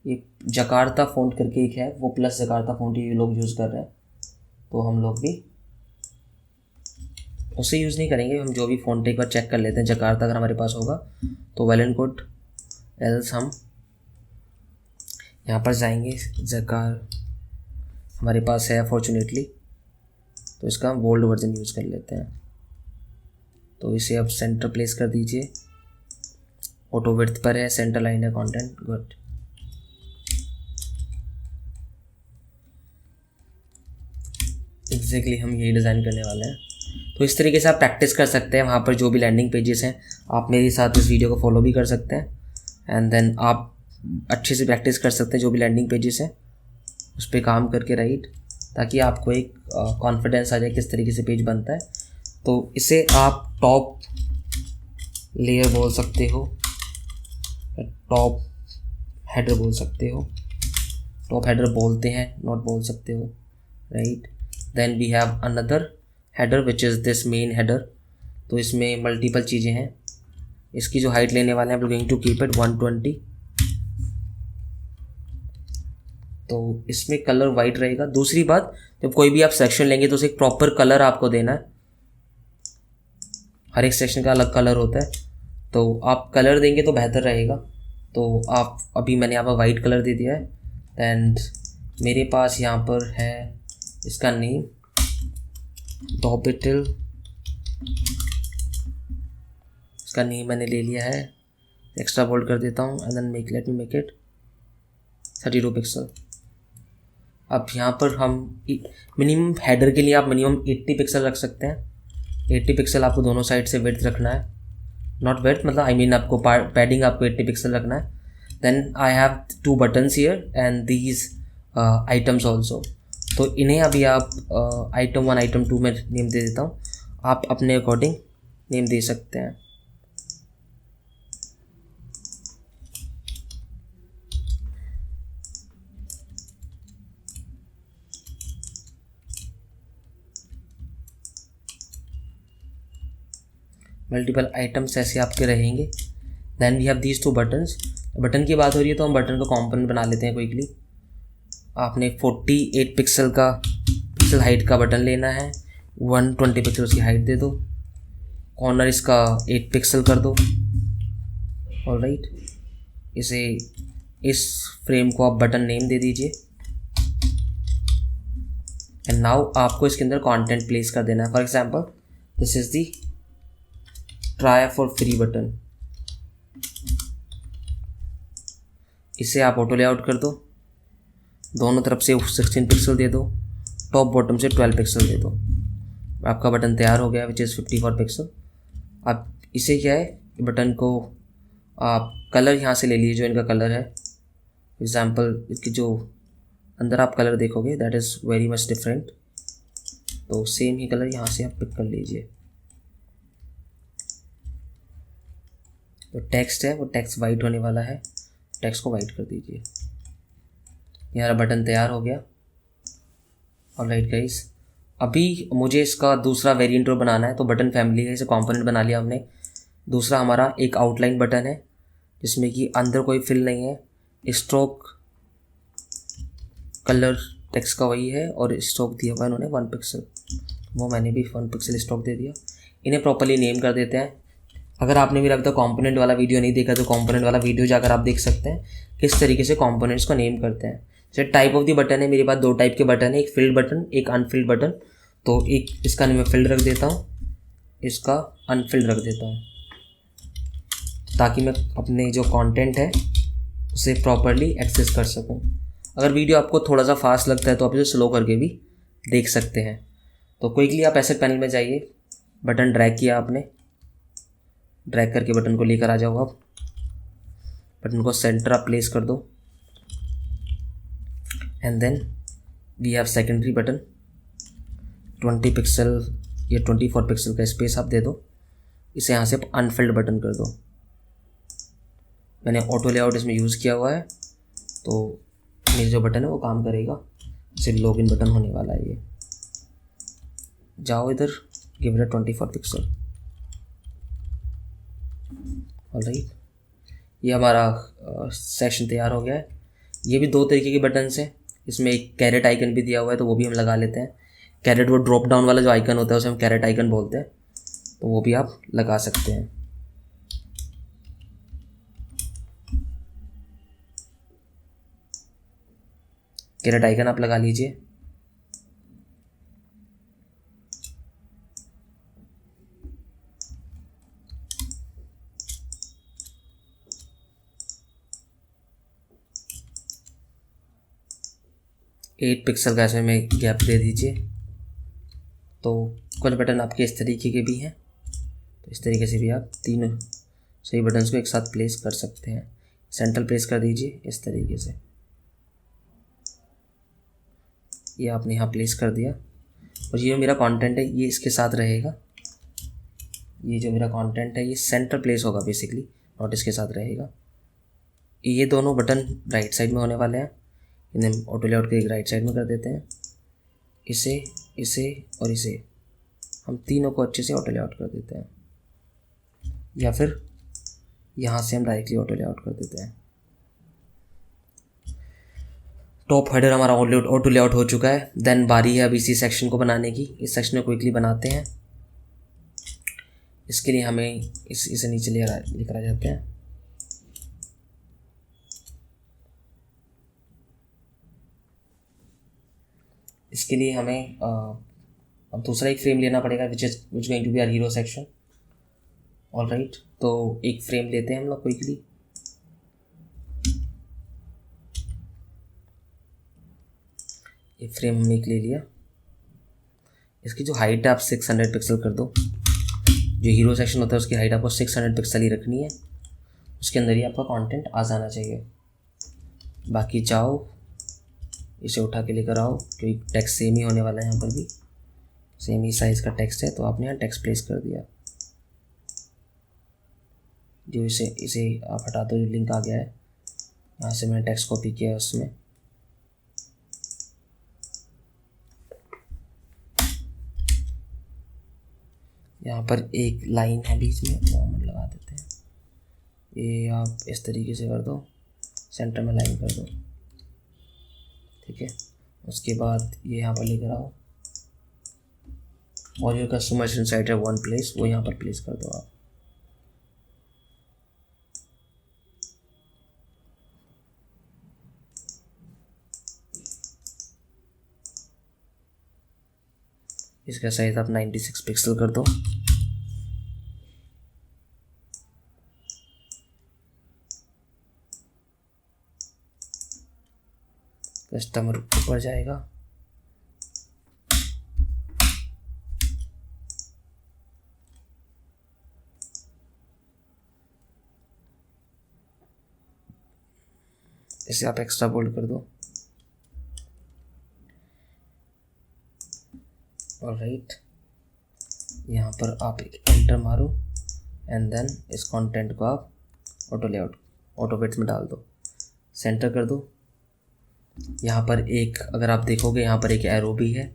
ये जकार्ता फ़ॉन्ट करके एक है, वो प्लस जकार्ता फ़ॉन्ट ये लोग यूज़ कर रहे हैं, तो हम लोग भी उसे यूज़ नहीं करेंगे। हम जो भी फ़ॉन्ट एक बार चेक कर लेते हैं। जकार्ता अगर हमारे पास होगा तो वेल एंड गुड, एल्स हम यहाँ पर जाएंगे। जकार हमारे पास है फॉर्चुनेटली, तो इसका हम बोल्ड वर्जन यूज़ कर लेते हैं। तो इसे अब सेंटर प्लेस कर दीजिए। ऑटो विड्थ पर है, सेंटर लाइन है, कंटेंट गुड। एग्जैक्टली हम यही डिज़ाइन करने वाले हैं। तो इस तरीके से आप प्रैक्टिस कर सकते हैं। वहाँ पर जो भी लैंडिंग पेजेस हैं आप मेरे साथ इस वीडियो को फॉलो भी कर सकते हैं एंड देन आप अच्छे से प्रैक्टिस कर सकते हैं जो भी लैंडिंग पेजेस हैं उस पर काम करके, राइट, ताकि आपको एक कॉन्फिडेंस आ जाए किस तरीके से पेज बनता है। तो इसे आप टॉप लेयर बोल सकते हो, टॉप हेडर बोल सकते हो, टॉप हेडर बोलते हैं, नॉट बोल सकते हो, right. Then we have another header which is this main header. तो इसमें मल्टीपल चीज़ें हैं। इसकी जो हाइट लेने वाले हैं गोइंग टू कीप इट 120। तो इसमें कलर वाइट रहेगा। दूसरी बात, जब कोई भी आप सेक्शन लेंगे तो उसे एक प्रॉपर कलर आपको देना है। हर एक सेक्शन का अलग कलर होता है, तो आप कलर देंगे तो बेहतर रहेगा। तो आप अभी मैंने यहाँ पर वाइट कलर दे दिया है। एंड मेरे पास यहाँ पर है इसका नेम डॉबिटल, इसका नेम मैंने ले लिया है। एक्स्ट्रा बोल्ड कर देता हूँ and then let me make it 32 pixel. अब यहाँ पर हम मिनिमम हेडर के लिए आप मिनिमम 80 पिक्सल रख सकते हैं। 80 पिक्सल आपको दोनों साइड से विड्थ रखना है, नॉट विड्थ मतलब आई मीन आपको पैडिंग आपको 80 पिक्सल रखना है। Then I have 2 buttons here and these items also. तो इन्हें अभी आप आइटम 1 आइटम 2 में नेम दे देता हूँ, आप अपने अकॉर्डिंग नेम दे सकते हैं। मल्टीपल आइटम्स ऐसे आपके रहेंगे। Then we have these 2 buttons. Button की बात हो रही है तो हम बटन का कॉम्पोनेंट बना लेते हैं क्विकली। आपने 48 पिक्सल का पिक्सल हाइट का बटन लेना है, 120 पिक्सल उसकी हाइट दे दो, कॉर्नर इसका 8 पिक्सल कर दो। ऑलराइट, इसे इस फ्रेम को आप बटन नेम दे दीजिए। एंड नाउ आपको इसके अंदर कंटेंट प्लेस कर देना है। For example this is the try for free button. इसे आप ऑटो लेआउट कर दो, दोनों तरफ से 16 पिक्सल दे दो, टॉप बॉटम से 12 पिक्सल दे दो। आपका बटन तैयार हो गया विच इज़ 54 पिक्सल। अब इसे क्या है, बटन को आप कलर यहाँ से ले लीजिए जो इनका कलर है। एग्जाम्पल इसकी जो अंदर आप कलर देखोगे that is very much different, तो सेम ही कलर यहाँ से आप पिक कर लीजिए। तो टेक्स्ट है वो टेक्स्ट वाइट होने वाला है, टेक्स्ट को वाइट कर दीजिए। हमारा बटन तैयार हो गया। ऑलराइट गाइस, अभी मुझे इसका दूसरा वेरिएंट बनाना है। तो बटन फैमिली है, इसे कंपोनेंट बना लिया हमने। दूसरा हमारा एक आउटलाइन बटन है जिसमें कि अंदर कोई फिल नहीं है, स्ट्रोक कलर टेक्स्ट का वही है और स्ट्रोक दिया हुआ है उन्होंने 1 पिक्सल, वो मैंने भी 1 पिक्सल स्ट्रोक दे दिया। इन्हें प्रॉपर्ली नेम कर देते हैं। अगर आपने मेरा अभी तक कंपोनेंट वाला वीडियो नहीं देखा तो कंपोनेंट वाला वीडियो जाकर आप देख सकते हैं किस तरीके से कंपोनेंट्स को नेम करते हैं। जैसे टाइप ऑफ द बटन है, मेरे पास 2 टाइप के बटन है, एक फिल्ड बटन एक अनफिल्ड बटन। तो एक इसका मैं फिल्ड रख देता हूँ, इसका अनफिल्ड रख देता हूँ, ताकि मैं अपने जो कंटेंट है उसे प्रॉपर्ली एक्सेस कर सकूँ। अगर वीडियो आपको थोड़ा सा फास्ट लगता है तो आप इसे स्लो करके भी देख सकते हैं। तो क्विकली आप एसेट पैनल में जाइए, बटन ड्रैग किया आपने, ड्रैग करके बटन को लेकर आ जाओ। आप बटन को सेंटर आप प्लेस कर दो and then we have secondary button 20 pixel या 24 पिक्सल का स्पेस आप दे दो। इसे यहाँ से आप अनफिल्ड बटन कर दो। मैंने ऑटो लेआउट इसमें यूज़ किया हुआ है तो मेरी जो बटन है वो काम करेगा। इसे लॉगिन बटन होने वाला है। ये जाओ इधर, गिव इट 24 पिक्सल। ऑलराइट, ये हमारा सेक्शन तैयार हो गया है। ये भी 2 तरीके के बटन्स हैं, इसमें एक कैरेट आइकन भी दिया हुआ है तो वो भी हम लगा लेते हैं। कैरेट वो ड्रॉप डाउन वाला जो आइकन होता है उसे हम कैरेट आइकन बोलते हैं, तो वो भी आप लगा सकते हैं। कैरेट आइकन आप लगा लीजिए। एट पिक्सल का ऐसे में गैप दे दीजिए। तो कुछ बटन आपके इस तरीके के भी हैं, तो इस तरीके से भी आप तीनों सही बटन्स को एक साथ प्लेस कर सकते हैं। सेंटर प्लेस कर दीजिए इस तरीके से, ये आपने यहाँ प्लेस कर दिया। और ये जो मेरा कंटेंट है ये इसके साथ रहेगा। ये जो मेरा कंटेंट है ये सेंटर प्लेस होगा बेसिकली, नोट इसके साथ रहेगा। ये दोनों बटन राइट साइड में होने वाले हैं, इन्हें ऑटो लेआउट के राइट साइड में कर देते हैं। इसे, इसे और इसे हम तीनों को अच्छे से ऑटो लेआउट कर देते हैं। या फिर यहाँ से हम डायरेक्टली ऑटो लेआउट कर देते हैं। टॉप हेडर हमारा ऑटो लेआउट हो चुका है। देन बारी है अब इसी सेक्शन को बनाने की। इस सेक्शन को क्विकली बनाते हैं। इसके लिए हमें इसे नीचे लेकर आ जाते हैं। इसके लिए हमें अब दूसरा एक फ्रेम लेना पड़ेगा which going to be our hero section. Alright, तो एक फ्रेम लेते हैं हम लोग क्विकली। एक फ्रेम हमने एक ले लिया। इसकी जो हाइट है आप 600 पिक्सल कर दो। जो हीरो सेक्शन होता है उसकी हाइट आपको 600 पिक्सल ही रखनी है। उसके अंदर ही आपका कंटेंट आ जाना चाहिए। बाकी जाओ इसे उठा के लेकर आओ, क्योंकि टेक्स्ट सेम ही होने वाला है। यहाँ पर भी सेम ही साइज़ का टेक्स्ट है, तो आपने यहाँ टेक्स्ट प्लेस कर दिया। जो इसे आप हटा दो, जो लिंक आ गया है। यहाँ से मैंने टेक्स्ट कॉपी किया है उसमें। यहाँ पर एक लाइन है बीच में, वो हम लगा देते हैं। ये आप इस तरीके से कर दो, सेंटर में लाइन कर दो, ठीक है। उसके बाद ये यहाँ पर लेकर आओ और जो कस्टमाइज इनसाइड है वन प्लेस, वो यहाँ पर प्लेस कर दो आप। इसका साइज आप 96 पिक्सल कर दो। कस्टमर ऊपर जाएगा। इसे आप एक्स्ट्रा बोल्ड कर दो। ऑलराइट, यहाँ पर आप एक एंटर मारो एंड देन इस कंटेंट को आप ऑटो विड्थ में डाल दो, सेंटर कर दो। यहाँ पर एक, अगर आप देखोगे यहाँ पर एक एरो भी है।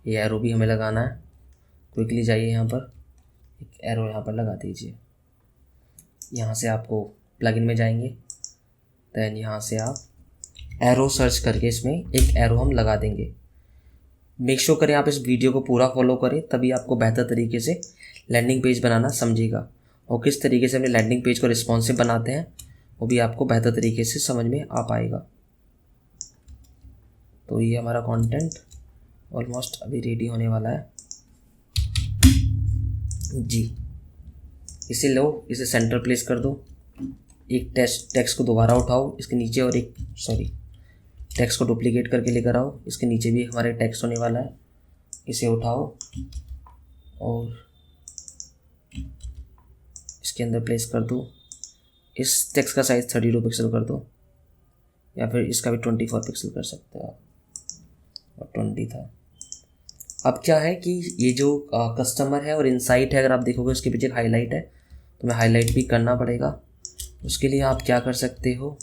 ये एरो भी हमें लगाना है। क्विकली जाइए, यहाँ पर एक एरो यहाँ पर लगा दीजिए। यहाँ से आपको प्लगइन में जाएंगे, देन यहाँ से आप एरो सर्च करके इसमें एक एरो हम लगा देंगे। मेक श्योर करें आप इस वीडियो को पूरा फॉलो करें, तभी आपको बेहतर तरीके से लैंडिंग पेज बनाना समझेगा। और किस तरीके से अपने लैंडिंग पेज को रिस्पॉन्सिव बनाते हैं वो भी आपको बेहतर तरीके से समझ में आ पाएगा। तो ये हमारा कंटेंट ऑलमोस्ट अभी रेडी होने वाला है जी। इसे लो, इसे सेंटर प्लेस कर दो। एक टेक्स्ट को दोबारा उठाओ इसके नीचे, और एक टेक्स्ट को डुप्लीकेट करके लेकर आओ। इसके नीचे भी हमारे टेक्स्ट होने वाला है। इसे उठाओ और इसके अंदर प्लेस कर दो। इस टेक्स्ट का साइज़ 32 पिक्सल कर दो, या फिर इसका भी 24 पिक्सल कर सकते हो आप, और 20 था। अब क्या है कि ये जो कस्टमर है और इनसाइट है, अगर आप देखोगे उसके पीछे एक हाईलाइट है, तो मैं हाईलाइट भी करना पड़ेगा। उसके लिए आप क्या कर सकते हो,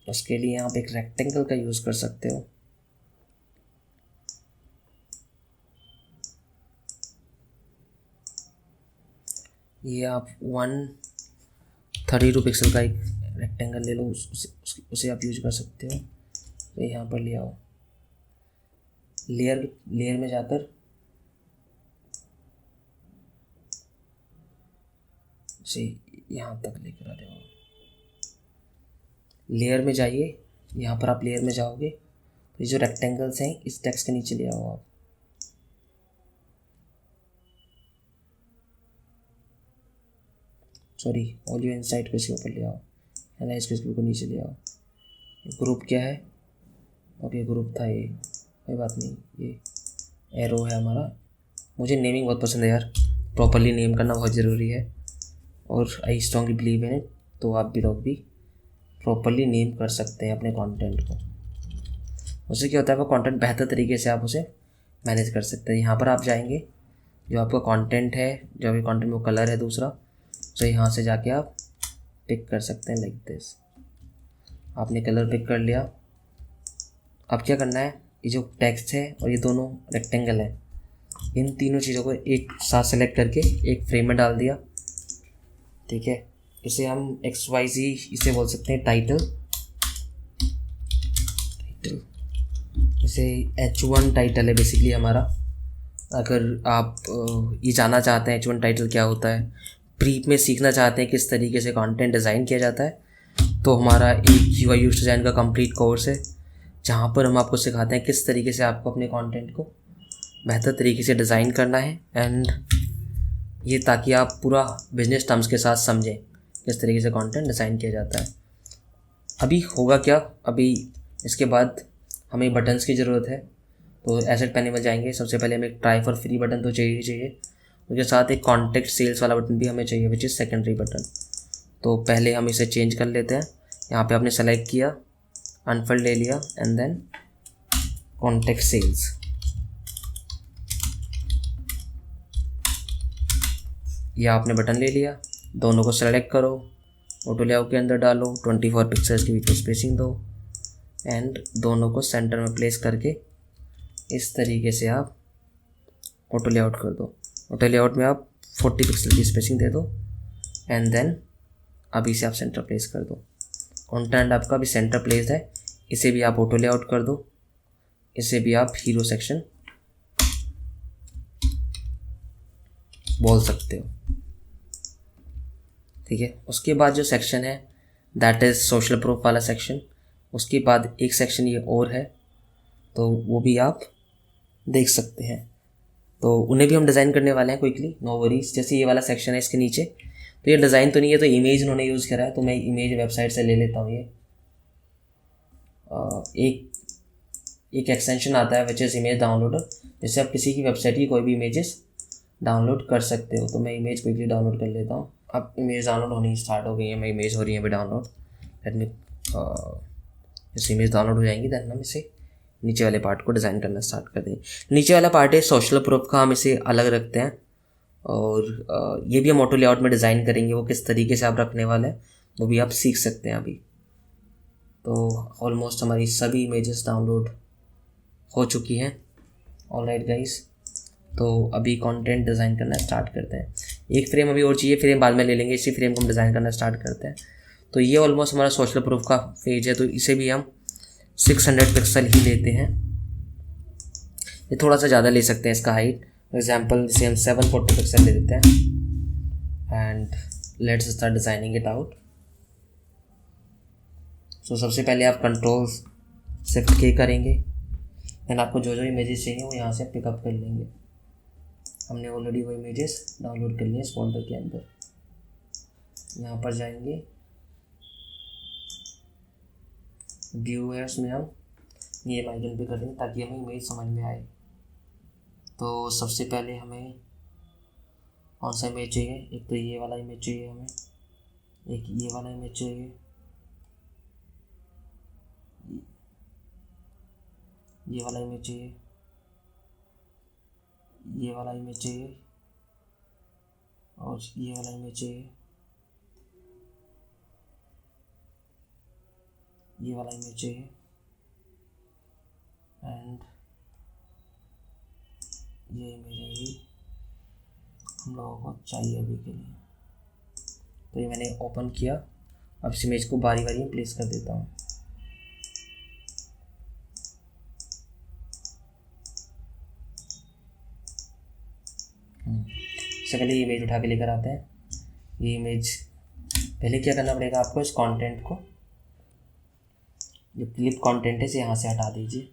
उसके लिए आप एक रेक्टेंगल का यूज़ कर सकते हो। ये आप 132 पिक्सल का एक रेक्टेंगल ले लो, उसे आप यूज कर सकते हो। तो यहाँ पर ले आओ, लेयर में जाकर इसे यहाँ तक लेकर आ जाओ। लेयर में जाइए, यहाँ पर आप लेयर में जाओगे तो ये जो रेक्टेंगल्स हैं इस टेक्स्ट के नीचे ले आओ आप। सॉरी, ऑडियो इनसाइट को इसके ऊपर ले आओ, है ना, इसको नीचे ले आओ। ग्रुप क्या है, ओके ग्रुप था ये, कोई बात नहीं। ये एरो है हमारा। मुझे नेमिंग बहुत पसंद है यार, प्रॉपरली नेम करना बहुत ज़रूरी है, और I strongly believe in it. तो आप भी लोग भी प्रॉपरली नेम कर सकते हैं अपने कंटेंट को। उससे क्या होता है, वो कंटेंट बेहतर तरीके से आप उसे मैनेज कर सकते हैं। यहाँ पर आप जाएंगे, जो आपका कंटेंट है, जो भी कंटेंट में कलर है दूसरा, तो यहाँ से जाके आप पिक कर सकते हैं लाइक दिस। आपने कलर पिक कर लिया। अब क्या करना है, ये जो टेक्स्ट है और ये दोनों रेक्टेंगल है, इन तीनों चीज़ों को एक साथ सेलेक्ट करके एक फ्रेम में डाल दिया। ठीक है, इसे हम XYZ इसे बोल सकते हैं टाइटल, इसे H1 टाइटल है बेसिकली हमारा। अगर आप ये जानना चाहते हैं H1 टाइटल क्या होता है, ब्रीफ में सीखना चाहते हैं किस तरीके से कंटेंट डिज़ाइन किया जाता है, तो हमारा एक UI UX डिज़ाइन का कंप्लीट कोर्स है जहाँ पर हम आपको सिखाते हैं किस तरीके से आपको अपने कंटेंट को बेहतर तरीके से डिज़ाइन करना है, एंड ये ताकि आप पूरा बिजनेस टर्म्स के साथ समझें किस तरीके से कंटेंट डिज़ाइन किया जाता है। अभी होगा क्या, अभी इसके बाद हमें बटन्स की ज़रूरत है। तो एसेट पैनल में जाएंगे, सबसे पहले हमें एक ट्राई फॉर फ्री बटन तो चाहिए ही चाहिए, उसके साथ एक कॉन्टेक्ट सेल्स वाला बटन भी हमें चाहिए विच इज़ सेकेंडरी बटन। तो पहले हम इसे चेंज कर लेते हैं। यहाँ पे आपने सेलेक्ट किया, अनफोल्ड ले लिया एंड देन कॉन्टेक्ट सेल्स। यह आपने बटन ले लिया, दोनों को सेलेक्ट करो, ऑटो लेआउट के अंदर डालो, 24 पिक्सल्स की बीच में स्पेसिंग दो एंड दोनों को सेंटर में प्लेस करके इस तरीके से आप ऑटो लेआउट कर दो। ऑटो लेआउट में आप 40 पिक्सल की स्पेसिंग दे दो एंड देन अभी इसे आप सेंटर प्लेस कर दो। कंटेंट आपका अभी सेंटर प्लेस है, इसे भी आप ऑटो लेआउट कर दो, इसे भी आप हीरो सेक्शन बोल सकते हो। ठीक है, उसके बाद जो सेक्शन है दैट इज़ सोशल प्रूफ वाला सेक्शन। उसके बाद एक सेक्शन ये और है, तो वो भी आप देख सकते हैं। तो उन्हें भी हम डिज़ाइन करने वाले हैं क्विकली, नो वरीज। जैसे ये वाला सेक्शन है इसके नीचे, तो ये डिज़ाइन तो नहीं है, तो इमेज उन्होंने यूज़ करा है, तो मैं इमेज वेबसाइट से ले लेता हूँ। ये एक एक्सटेंशन आता है विच इज़ इमेज डाउनलोडर, जिससे आप किसी की वेबसाइट की कोई भी इमेजेस डाउनलोड कर सकते हो। तो मैं इमेज क्विकली डाउनलोड कर लेता हूँ। अब इमेज डाउनलोड होनी स्टार्ट हो गई है, मैं इमेज हो रही है अभी डाउनलोड। लेट मी जैसे इमेज डाउनलोड हो जाएंगी देन हम इसे नीचे वाले पार्ट को डिज़ाइन करना स्टार्ट कर देंगे। नीचे वाला पार्ट है सोशल प्रूफ का, हम इसे अलग रखते हैं और ये भी हम ऑटो लेआउट में डिज़ाइन करेंगे। वो किस तरीके से आप रखने वाले हैं वो भी आप सीख सकते हैं अभी। तो ऑलमोस्ट हमारी सभी इमेजेस डाउनलोड हो चुकी हैं। ऑलराइट गाइस, तो अभी कंटेंट डिज़ाइन करना स्टार्ट करते हैं। एक फ्रेम अभी और चाहिए, फ्रेम बाद में ले लेंगे, इसी फ्रेम को हम डिज़ाइन करना स्टार्ट करते हैं। तो ये ऑलमोस्ट हमारा सोशल प्रूफ का पेज है, तो इसे भी हम 600 पिक्सल ही लेते हैं। ये थोड़ा सा ज़्यादा ले सकते हैं इसका हाइट, फॉर एग्जाम्पल इसे हम 740 पिक्सल ले देते हैं and let's start designing it out. So सबसे पहले आप कंट्रोल शिफ्ट के करेंगे एंड आपको जो जो इमेजेस चाहिए वो यहाँ से पिकअप कर लेंगे। हमने ऑलरेडी वो इमेजेस डाउनलोड कर लिए इस फोल्डर के अंदर। यहाँ पर जाएंगे, व्यू है, उसमें हम ये आइकन पे कर देंगे ताकि हमें इमेज समझ में आए। तो सबसे पहले हमें कौन सा इमेज चाहिए, एक तो ये वाला इमेज चाहिए हमें, एक ये वाला इमेज चाहिए, ये वाला इमेज चाहिए, ये वाला इमेज चाहिए और ये वाला इमेज चाहिए, ये वाला इमेज चाहिए एंड ये इमेज भी हम लोगों को चाहिए अभी के लिए। तो ये मैंने ओपन किया, अब इस इमेज को बारी बारी में प्लेस कर देता हूँ। सबसे पहले ये इमेज उठा के लेकर आते हैं। ये इमेज पहले क्या करना पड़ेगा आपको, इस कंटेंट को, जो क्लिप कंटेंट है इसे यहाँ से हटा दीजिए।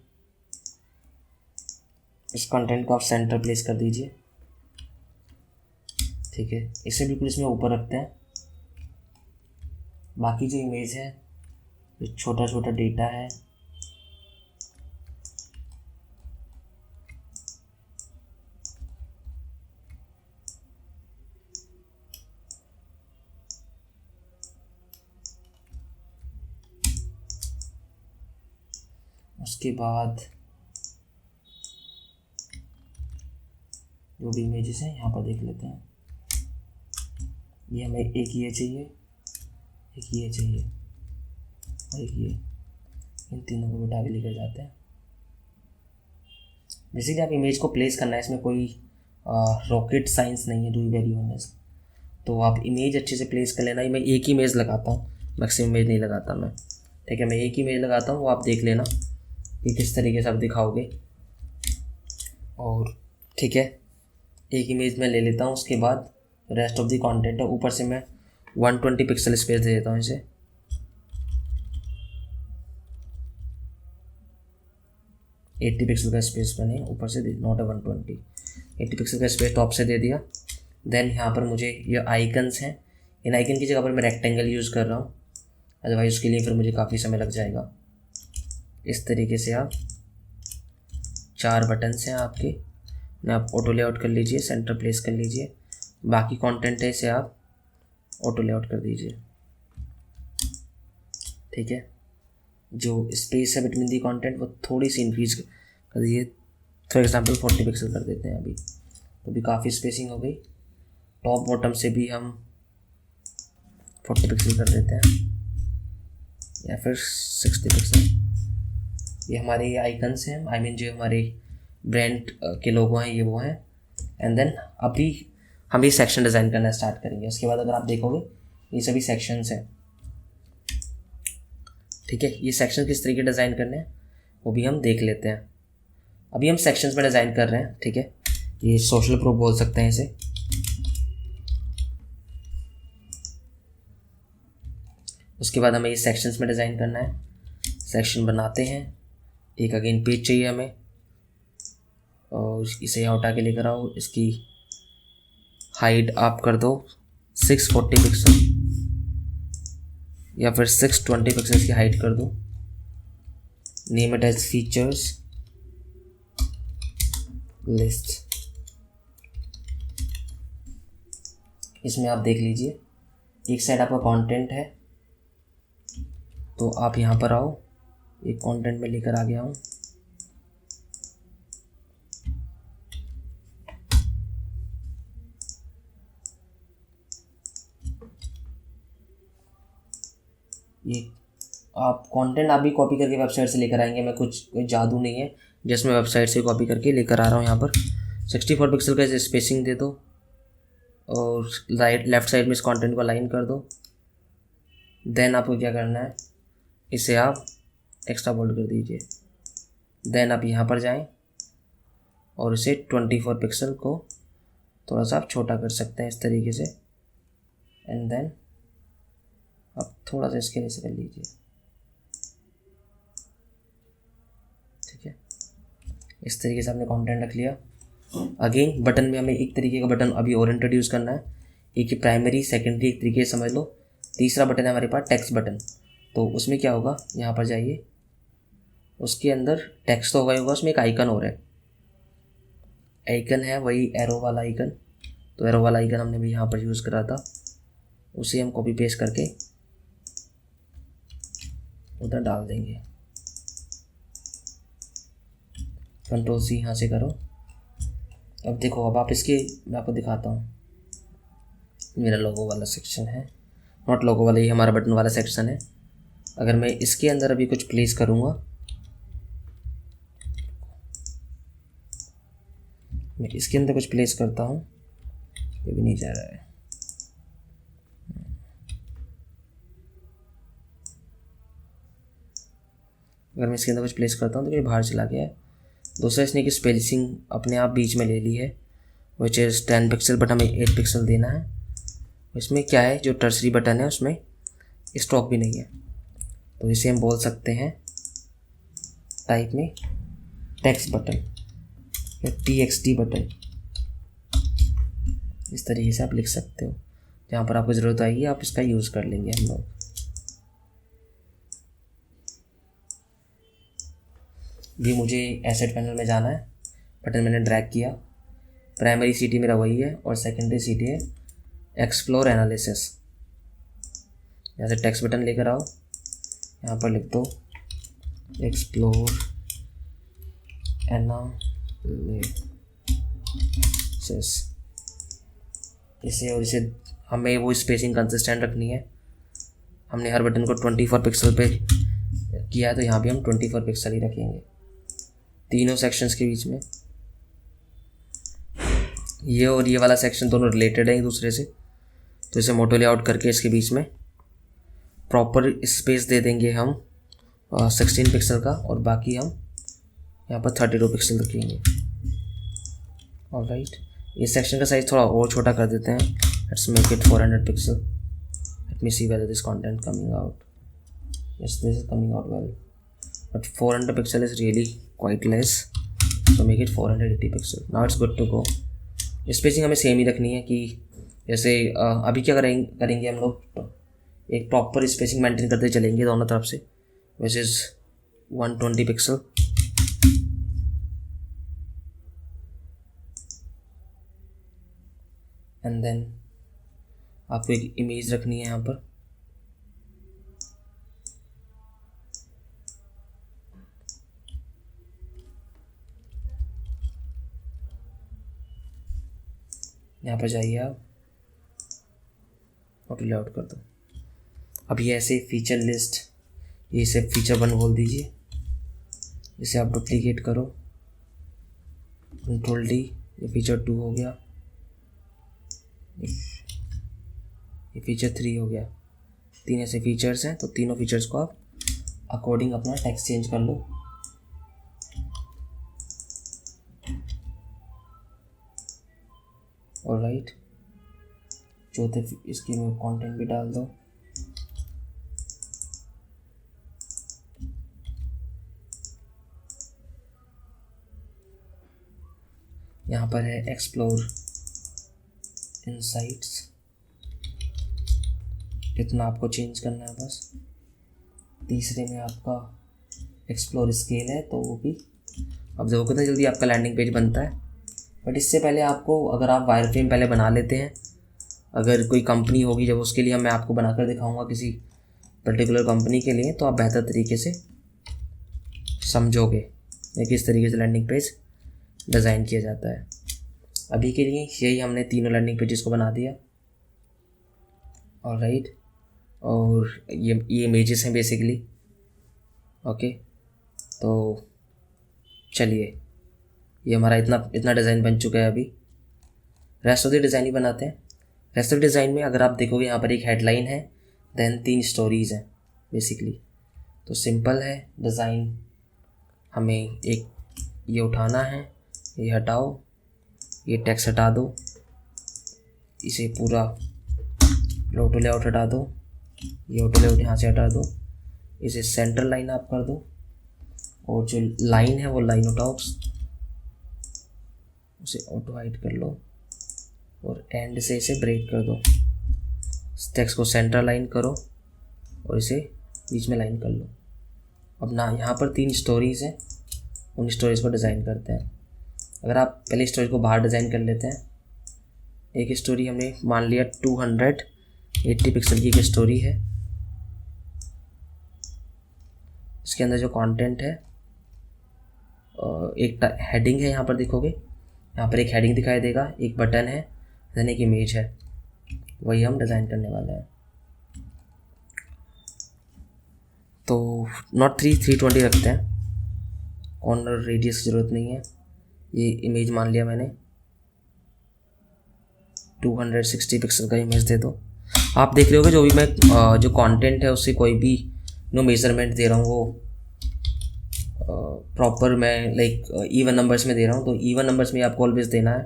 इस कंटेंट को आप सेंटर प्लेस कर दीजिए। ठीक है, इसे बिल्कुल इसमें ऊपर रखते हैं। बाकी जो इमेज है, जो छोटा छोटा डेटा है, उसके बाद जो भी इमेजेस हैं यहाँ पर देख लेते हैं। ये हमें एक ये चाहिए, एक ये चाहिए और एक ये, इन तीनों को उठा के लेकर जाते हैं। बेसिकली आप इमेज को प्लेस करना है, इसमें कोई रॉकेट साइंस नहीं है, डू वेरी ऑनेस्ट। तो आप इमेज अच्छे से प्लेस कर लेना। मैं एक ही इमेज लगाता हूँ, मैक्सिमम इमेज नहीं लगाता मैं, ठीक है। मैं एक ही इमेज लगाता हूँ, वो आप देख लेना कि किस तरीके से आप दिखाओगे। और ठीक है, एक इमेज मैं ले लेता हूँ, उसके बाद रेस्ट ऑफ द कंटेंट है, ऊपर से मैं 120 पिक्सल स्पेस दे देता हूँ इसे। एट्टी पिक्सल का स्पेस मैंने ऊपर से नॉट 120, 80 पिक्सल का स्पेस टॉप से दे दिया। देन यहाँ पर मुझे ये आइकन्स हैं, इन आइकन की जगह पर मैं रेक्टेंगल यूज़ कर रहा हूँ, अदरवाइज उसके लिए फिर मुझे काफ़ी समय लग जाएगा। इस तरीके से आप 4 बटन्स हैं आपके, मैं आप ऑटो लेआउट कर लीजिए, सेंटर प्लेस कर लीजिए। बाकी कंटेंट है इसे आप ऑटो लेआउट कर दीजिए, ठीक है। जो स्पेस है बिटवीन दी कंटेंट वो थोड़ी सी इंक्रीज कर दीजिए, फॉर एग्जांपल 40 पिक्सल कर देते हैं अभी, तो भी काफ़ी स्पेसिंग हो गई। टॉप बॉटम से भी हम 40 पिक्सल कर देते हैं, या फिर 60 पिक्सल। ये हमारे आइकन्स हैं, आई मीन जो हमारे ब्रांड के लोगो हैं ये वो हैं। एंड देन अभी हम ये सेक्शन डिज़ाइन करना स्टार्ट करेंगे। उसके बाद अगर आप देखोगे ये सभी सेक्शंस हैं, ठीक है। ये सेक्शन किस तरीके डिज़ाइन करने हैं वो भी हम देख लेते हैं। अभी हम सेक्शंस में डिज़ाइन कर रहे हैं, ठीक है। ये सोशल प्रूफ बोल सकते हैं इसे। उसके बाद हमें ये सेक्शंस में डिज़ाइन करना है। सेक्शन बनाते हैं, एक अगेन पेज चाहिए हमें, और इसे यहाँ उठा के लेकर आओ। इसकी हाइट आप कर दो 640 पिक्सल या फिर 620 पिक्सल की हाइट कर दो। Name it as features list. इसमें आप देख लीजिए एक साइड आपका कंटेंट है, तो आप यहाँ पर आओ, एक कंटेंट में लेकर आ गया हूँ। ये आप कंटेंट आप भी कॉपी करके वेबसाइट से लेकर आएंगे, मैं कोई जादू नहीं है जिसमें वेबसाइट से कॉपी करके लेकर आ रहा हूँ। यहाँ पर 64 पिक्सल का स्पेसिंग दे दो, और लेफ्ट साइड में इस कंटेंट को अलाइन कर दो। देन आपको क्या करना है, इसे आप एक्स्ट्रा बोल्ड कर दीजिए। देन आप यहाँ पर जाएं और इसे 24 पिक्सल को थोड़ा सा आप छोटा कर सकते हैं इस तरीके से। एंड देन आप थोड़ा सा इसके नीचे कर लीजिए, ठीक है। इस तरीके से आपने कंटेंट रख लिया। अगेन बटन में हमें एक तरीके का बटन अभी और इंट्रोड्यूस करना है। एक प्राइमरी सेकेंडरी एक तरीके से समझ लो। तीसरा बटन है हमारे पास टेक्स्ट बटन। तो उसमें क्या होगा, यहाँ पर जाइए, उसके अंदर टेक्स्ट तो होगा ही होगा, उसमें एक आइकन हो रहा है। आइकन है वही एरो वाला आइकन, तो एरो वाला आइकन हमने भी यहाँ पर यूज़ करा था, उसे हम कॉपी पेस्ट करके उधर डाल देंगे। कंट्रोल सी यहाँ से करो। अब देखो, अब आप इसके, मैं आपको दिखाता हूँ। मेरा लोगो वाला सेक्शन है, नॉट लोगो वाला, ये हमारा बटन वाला सेक्शन है। अगर मैं इसके अंदर अभी कुछ प्लेस करूँगा, मैं इसके अंदर कुछ प्लेस करता हूँ, ये भी नहीं जा रहा है। अगर मैं इसके अंदर कुछ प्लेस करता हूँ तो ये बाहर चला गया है। दूसरा, इसने की स्पेसिंग अपने आप बीच में ले ली है, विच इज़ 10 पिक्सल, बट हमें 8 पिक्सल देना है। इसमें क्या है, जो टर्सरी बटन है उसमें स्टॉक भी नहीं है, तो इसे हम बोल सकते हैं टाइप में टेक्स्ट बटन या TXT बटन। इस तरीके से आप लिख सकते हो। जहाँ पर आपको ज़रूरत आएगी आप इसका यूज़ कर लेंगे हम लोग। भी मुझे एसेट पैनल में जाना है, बटन मैंने ड्रैग किया। प्राइमरी सिटी मेरा वही है और सेकेंडरी सिटी है एक्सप्लोर एनालिसिस। यहाँ से टेक्स्ट बटन लेकर आओ, यहाँ पर लिख दो एक्सप्लोर एनालिसिस। इसे और इसे हमें वो स्पेसिंग कंसिस्टेंट रखनी है। हमने हर बटन को 24 पिक्सल पे किया है, तो यहाँ भी हम 24 पिक्सल ही रखेंगे तीनों सेक्शंस के बीच में। ये और ये वाला सेक्शन दोनों रिलेटेड है एक दूसरे से, तो इसे मोटो लेआउट करके इसके बीच में प्रॉपर स्पेस दे देंगे हम 16 पिक्सल का, और बाकी हम यहाँ पर 32 पिक्सल रखेंगे। ऑलराइट, इस सेक्शन का साइज थोड़ा और छोटा कर देते हैं। Let's make it 400 pixel. Let me see whether this content coming out. Yes, this is coming out well, but 400 pixel is really quite less, so make it 480 pixel. Now it's good to go. Spacing हमें same ही रखनी है कि जैसे अभी क्या करेंगे हम लोग, एक प्रॉपर स्पेसिंग मेंटेन करते चलेंगे दोनों तरफ से, which is 120 pixel. And then आपको एक इमेज रखनी है यहाँ पर, यहाँ पर जाइए आप और लेआउट कर दो। अब ये ऐसे फीचर लिस्ट, ये इसे फीचर 1 बोल दीजिए, इसे आप डुप्लीकेट करो, कंट्रोल डी, ये फीचर 2 हो गया, ये फीचर 3 हो गया। 3 ऐसे फीचर्स हैं, तो तीनों फीचर्स को आप अकॉर्डिंग अपना टेक्स्ट चेंज कर लो। ऑलराइट, चौथे इसके में कंटेंट भी डाल दो। यहाँ पर है एक्सप्लोर इनसाइट्स, इतना आपको चेंज करना है बस। तीसरे में आपका एक्सप्लोर स्केल है, तो वो भी अब देखो कितना जल्दी आपका लैंडिंग पेज बनता है। बट इससे पहले आपको, अगर आप वायरफ्रेम पहले बना लेते हैं, अगर कोई कंपनी होगी जब उसके लिए मैं आपको बनाकर दिखाऊंगा किसी पर्टिकुलर कंपनी के लिए, तो आप बेहतर तरीके से समझोगे कि किस तरीके से लैंडिंग पेज डिज़ाइन किया जाता है। अभी के लिए यही हमने तीनों लैंडिंग पेजेस को बना दिया। ऑलराइट, और ये इमेजेस हैं बेसिकली। ओके, तो चलिए, ये हमारा इतना डिज़ाइन बन चुका है। अभी रेस्ट ऑफ द डिज़ाइन ही बनाते हैं। रेस्ट ऑफ डिज़ाइन में अगर आप देखोगे, यहाँ पर एक हेडलाइन है, देन 3 स्टोरीज़ हैं बेसिकली। तो सिंपल है डिज़ाइन, हमें एक ये उठाना है, ये हटाओ, ये टेक्स्ट हटा दो, इसे पूरा ऑटो लेआउट हटा दो, ये ऑटो लेआउट यहाँ से हटा दो, इसे सेंटर लाइन आप कर दो, और जो लाइन है वो लाइन उठाओ, उसे ऑटो हाइड कर लो, और एंड से इसे ब्रेक कर दो। टेक्स्ट को सेंटर लाइन करो और इसे बीच में लाइन कर लो। अब ना यहाँ पर 3 स्टोरीज़ हैं, उन स्टोरीज़ को डिज़ाइन करते हैं। अगर आप पहले स्टोरी को बाहर डिज़ाइन कर लेते हैं, एक स्टोरी हमने मान लिया 280 पिक्सल की एक स्टोरी है, इसके अंदर जो कंटेंट है, एक हेडिंग है, यहाँ पर देखोगे, यहाँ पर एक हेडिंग दिखाई देगा, एक बटन है, देन एक इमेज है, वही हम डिज़ाइन करने वाले हैं। तो नॉट 320 रखते हैं, कॉर्नर रेडियस की ज़रूरत नहीं है। ये इमेज मान लिया मैंने, 260 पिक्सल का इमेज दे दो। आप देख रहे होगे जो भी मैं जो कंटेंट है उससे कोई भी मेजरमेंट दे रहा हूँ, वो प्रॉपर मैं लाइक इवन नंबर्स में दे रहा हूँ। तो इवन नंबर्स में आपको ऑलवेज देना है,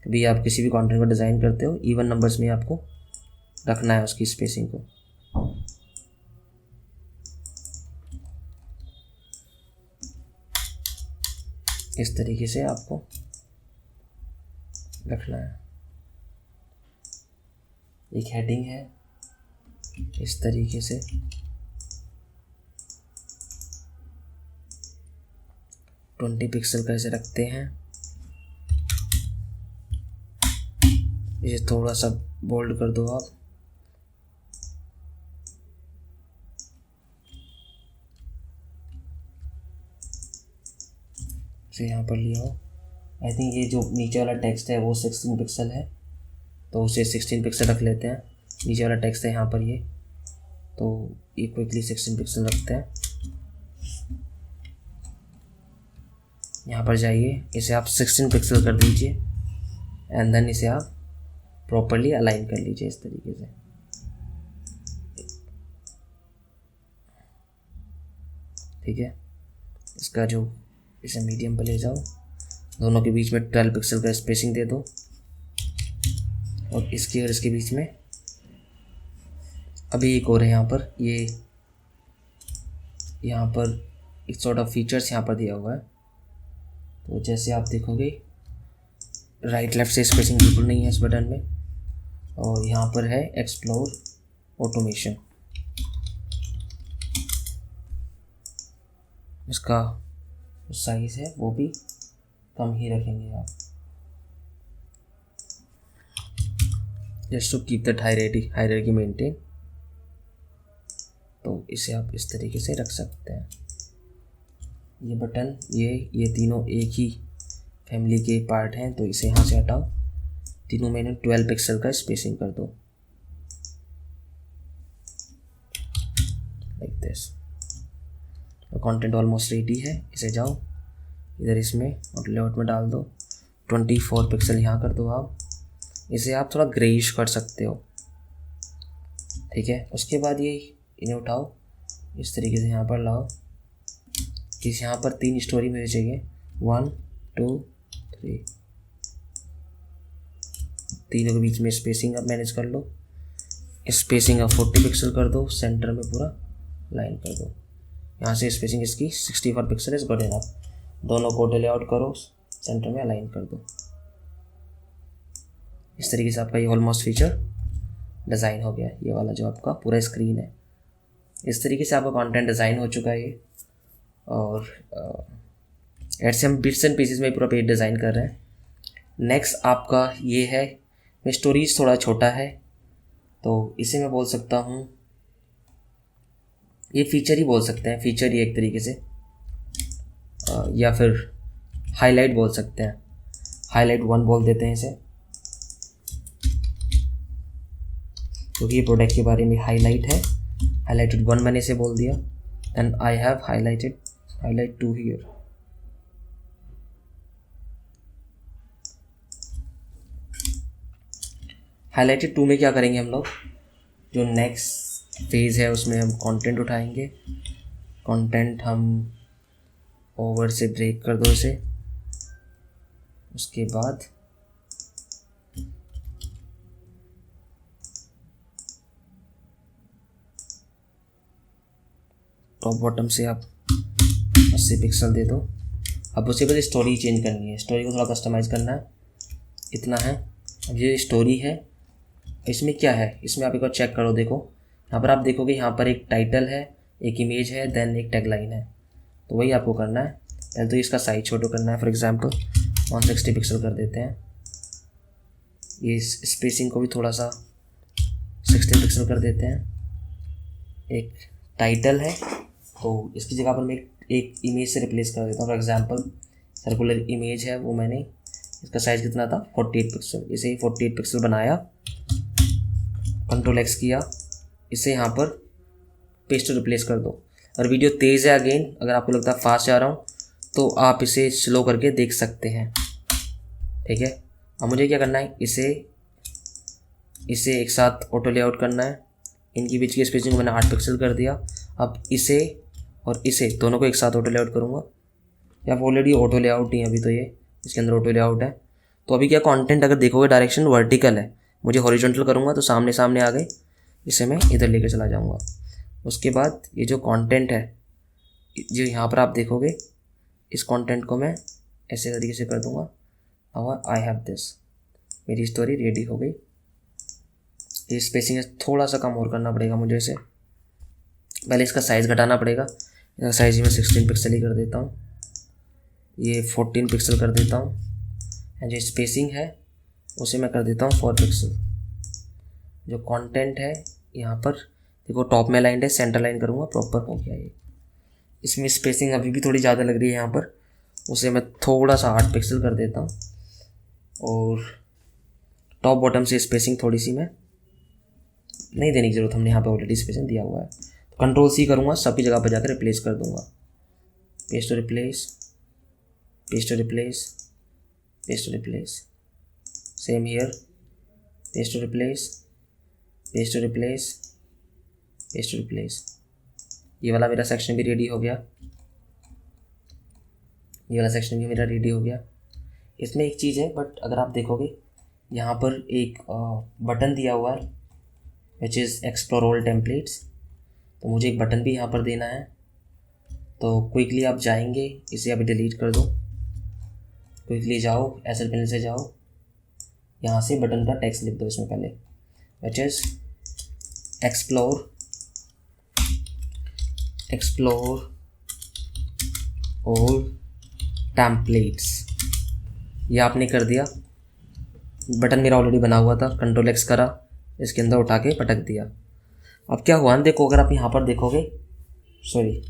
कभी आप किसी भी कंटेंट को डिज़ाइन करते हो, इवन नंबर्स में आपको रखना है उसकी स्पेसिंग को। इस तरीके से आपको रखना है। एक हेडिंग है, इस तरीके से 20 पिक्सल का इसे रखते हैं। इसे थोड़ा सा बोल्ड कर दो आप। इसे यहाँ पर लिया हो। आई थिंक ये जो नीचे वाला टेक्स्ट है वो 16 पिक्सल है, तो उसे 16 पिक्सल रख लेते हैं। नीचे वाला टेक्स्ट है यहाँ पर ये, तो ये क्विकली 16 पिक्सल रखते हैं। यहाँ पर जाइए, इसे आप 16 पिक्सल कर दीजिए एंड देन इसे आप प्रॉपरली अलाइन कर लीजिए इस तरीके से। ठीक है, इसका जो इसे मीडियम पे ले जाओ, दोनों के बीच में 12 पिक्सल का स्पेसिंग दे दो, और इसके और इसके बीच में अभी एक और है यहाँ पर, ये यहाँ पर एक सॉर्ट ऑफ फीचर्स यहाँ पर दिया हुआ है। तो जैसे आप देखोगे राइट लेफ्ट से स्पेसिंग बिल्कुल नहीं है इस बटन में, और यहाँ पर है एक्सप्लोर ऑटोमेशन। इसका साइज़ है वो भी कम ही रखेंगे आप, just to keep that hierarchy maintain. तो इसे आप इस तरीके से रख सकते हैं। ये बटन ये तीनों एक ही फैमिली के पार्ट हैं, तो इसे यहाँ से हटाओ, तीनों में 12 पिक्सल का स्पेसिंग कर दो like this. Content almost ready है, इसे जाओ इधर इसमें और लेआउट में डाल दो, 24 पिक्सल यहाँ कर दो आप। इसे आप थोड़ा ग्रेइश कर सकते हो। ठीक है, उसके बाद ये इन्हें उठाओ, इस तरीके से यहाँ पर लाओ। इस यहाँ पर 3 स्टोरी मुझे चाहिए, 1 2 3, तीनों के बीच में स्पेसिंग आप मैनेज कर लो। स्पेसिंग आप 40 पिक्सल कर दो, सेंटर में पूरा लाइन कर दो। यहाँ से स्पेसिंग इसकी 64 पिक्सल इज गुड इनफ। दोनों को ऑटो लेआउट करो, सेंटर में अलाइन कर दो। इस तरीके से आपका ये ऑलमोस्ट फीचर डिज़ाइन हो गया। ये वाला जो आपका पूरा स्क्रीन है, इस तरीके से आपका कंटेंट डिज़ाइन हो चुका है ये। और ऐसे हम बिट्स एंड पीसेस में पूरा पेज डिज़ाइन कर रहे हैं। नेक्स्ट आपका ये है, मैं स्टोरीज थोड़ा छोटा है तो इसे मैं बोल सकता हूँ, ये फीचर ही बोल सकते हैं, फीचर ही एक तरीके से, या फिर हाईलाइट बोल सकते हैं। हाईलाइट 1 बोल देते हैं इसे, क्योंकि ये प्रोडक्ट के बारे में हाईलाइट है। हाईलाइटेड 1 मैंने इसे बोल दिया, and I have highlight 2 here. Highlighted 2 में क्या करेंगे हम लोग, जो नेक्स्ट फेज़ है उसमें हम कंटेंट उठाएंगे। कंटेंट हम ओवर से ब्रेक कर दो इसे, उसके बाद टॉप बॉटम से आप 80 पिक्सल दे दो। अब उसके बाद स्टोरी चेंज करनी है, स्टोरी को थोड़ा कस्टमाइज़ करना है। इतना है। अब ये स्टोरी है, इसमें क्या है, इसमें आप एक बार चेक करो, देखो यहाँ पर आप देखोगे, यहाँ पर एक टाइटल है, एक इमेज है, देन एक टैगलाइन है। तो वही आपको करना है। पहले तो इसका साइज छोटा करना है, फॉर एग्जांपल 160 पिक्सल कर देते हैं। ये स्पेसिंग को भी थोड़ा सा 16 पिक्सल कर देते हैं। एक टाइटल है तो इसकी जगह पर मैं एक इमेज से रिप्लेस कर देता हूँ। फॉर एग्जांपल सर्कुलर इमेज है, वो मैंने इसका साइज़ कितना था 48 पिक्सल, इसे ही 48 पिक्सल बनाया, Ctrl+X किया, इसे यहाँ पर पेस्ट रिप्लेस कर दो। और वीडियो तेज़ है, अगेन अगर आपको लगता है फास्ट जा रहा हूँ तो आप इसे स्लो करके देख सकते हैं। ठीक है, अब मुझे क्या करना है, इसे एक साथ ऑटो लेआउट करना है। इनकी बीच की स्पेसिंग को मैंने 8 पिक्सल कर दिया। अब इसे और इसे दोनों को एक साथ ऑटो लेआउट करूँगा, या ऑलरेडी ऑटो लेआउट ही है अभी, तो ये इसके अंदर ऑटो लेआउट है। तो अभी क्या, कंटेंट अगर देखोगे डायरेक्शन वर्टिकल है, मुझे हॉरिजॉन्टल करूँगा तो सामने सामने आ गए, इसे मैं इधर लेकर चला जाऊँगा। उसके बाद ये जो कंटेंट है, जो यहाँ पर आप देखोगे, इस कंटेंट को मैं ऐसे तरीके से कर दूँगा, और आई हैव दिस, मेरी स्टोरी रेडी हो गई। ये स्पेसिंग थोड़ा सा कम और करना पड़ेगा मुझे, इसे पहले इसका साइज़ घटाना पड़ेगा। इसका साइज़ मैं 16 पिक्सल ही कर देता हूँ, ये 14 पिक्सल कर देता हूँ, एंड जो स्पेसिंग है उसे मैं कर देता हूँ 4 पिक्सल। जो कंटेंट है यहाँ पर देखो, टॉप में लाइन है, सेंटर लाइन करूँगा, प्रॉपर हो गया ये। इसमें स्पेसिंग अभी भी थोड़ी ज़्यादा लग रही है यहाँ पर, उसे मैं थोड़ा सा 8 पिक्सल कर देता हूँ। और टॉप बॉटम से स्पेसिंग थोड़ी सी मैं नहीं देने की ज़रूरत, हमने यहाँ पे ऑलरेडी स्पेसिंग दिया हुआ है। Ctrl+C करूँगा, सबकी जगह पर जाकर रिप्लेस कर दूँगा। Paste to replace, same here, paste to replace, paste to replace, paste to replace. ये वाला मेरा सेक्शन भी रेडी हो गया, ये वाला सेक्शन भी मेरा रेडी हो गया। इसमें एक चीज़ है, बट अगर आप देखोगे यहाँ पर एक बटन दिया हुआ है which is explore all templates, तो मुझे एक बटन भी यहाँ पर देना है। तो क्विकली आप जाएंगे, इसे अभी डिलीट कर दो, क्विकली जाओ, एसेट पैनल से जाओ, यहाँ से बटन का टेक्स्ट लिख दो इसमें पहले, which is explore all templates. ये आपने कर दिया, बटन मेरा ऑलरेडी बना हुआ था, कंट्रोल एक्स करा, इसके अंदर उठा के पटक दिया। अब क्या हुआ देखो, अगर आप यहाँ पर देखोगे, सॉरी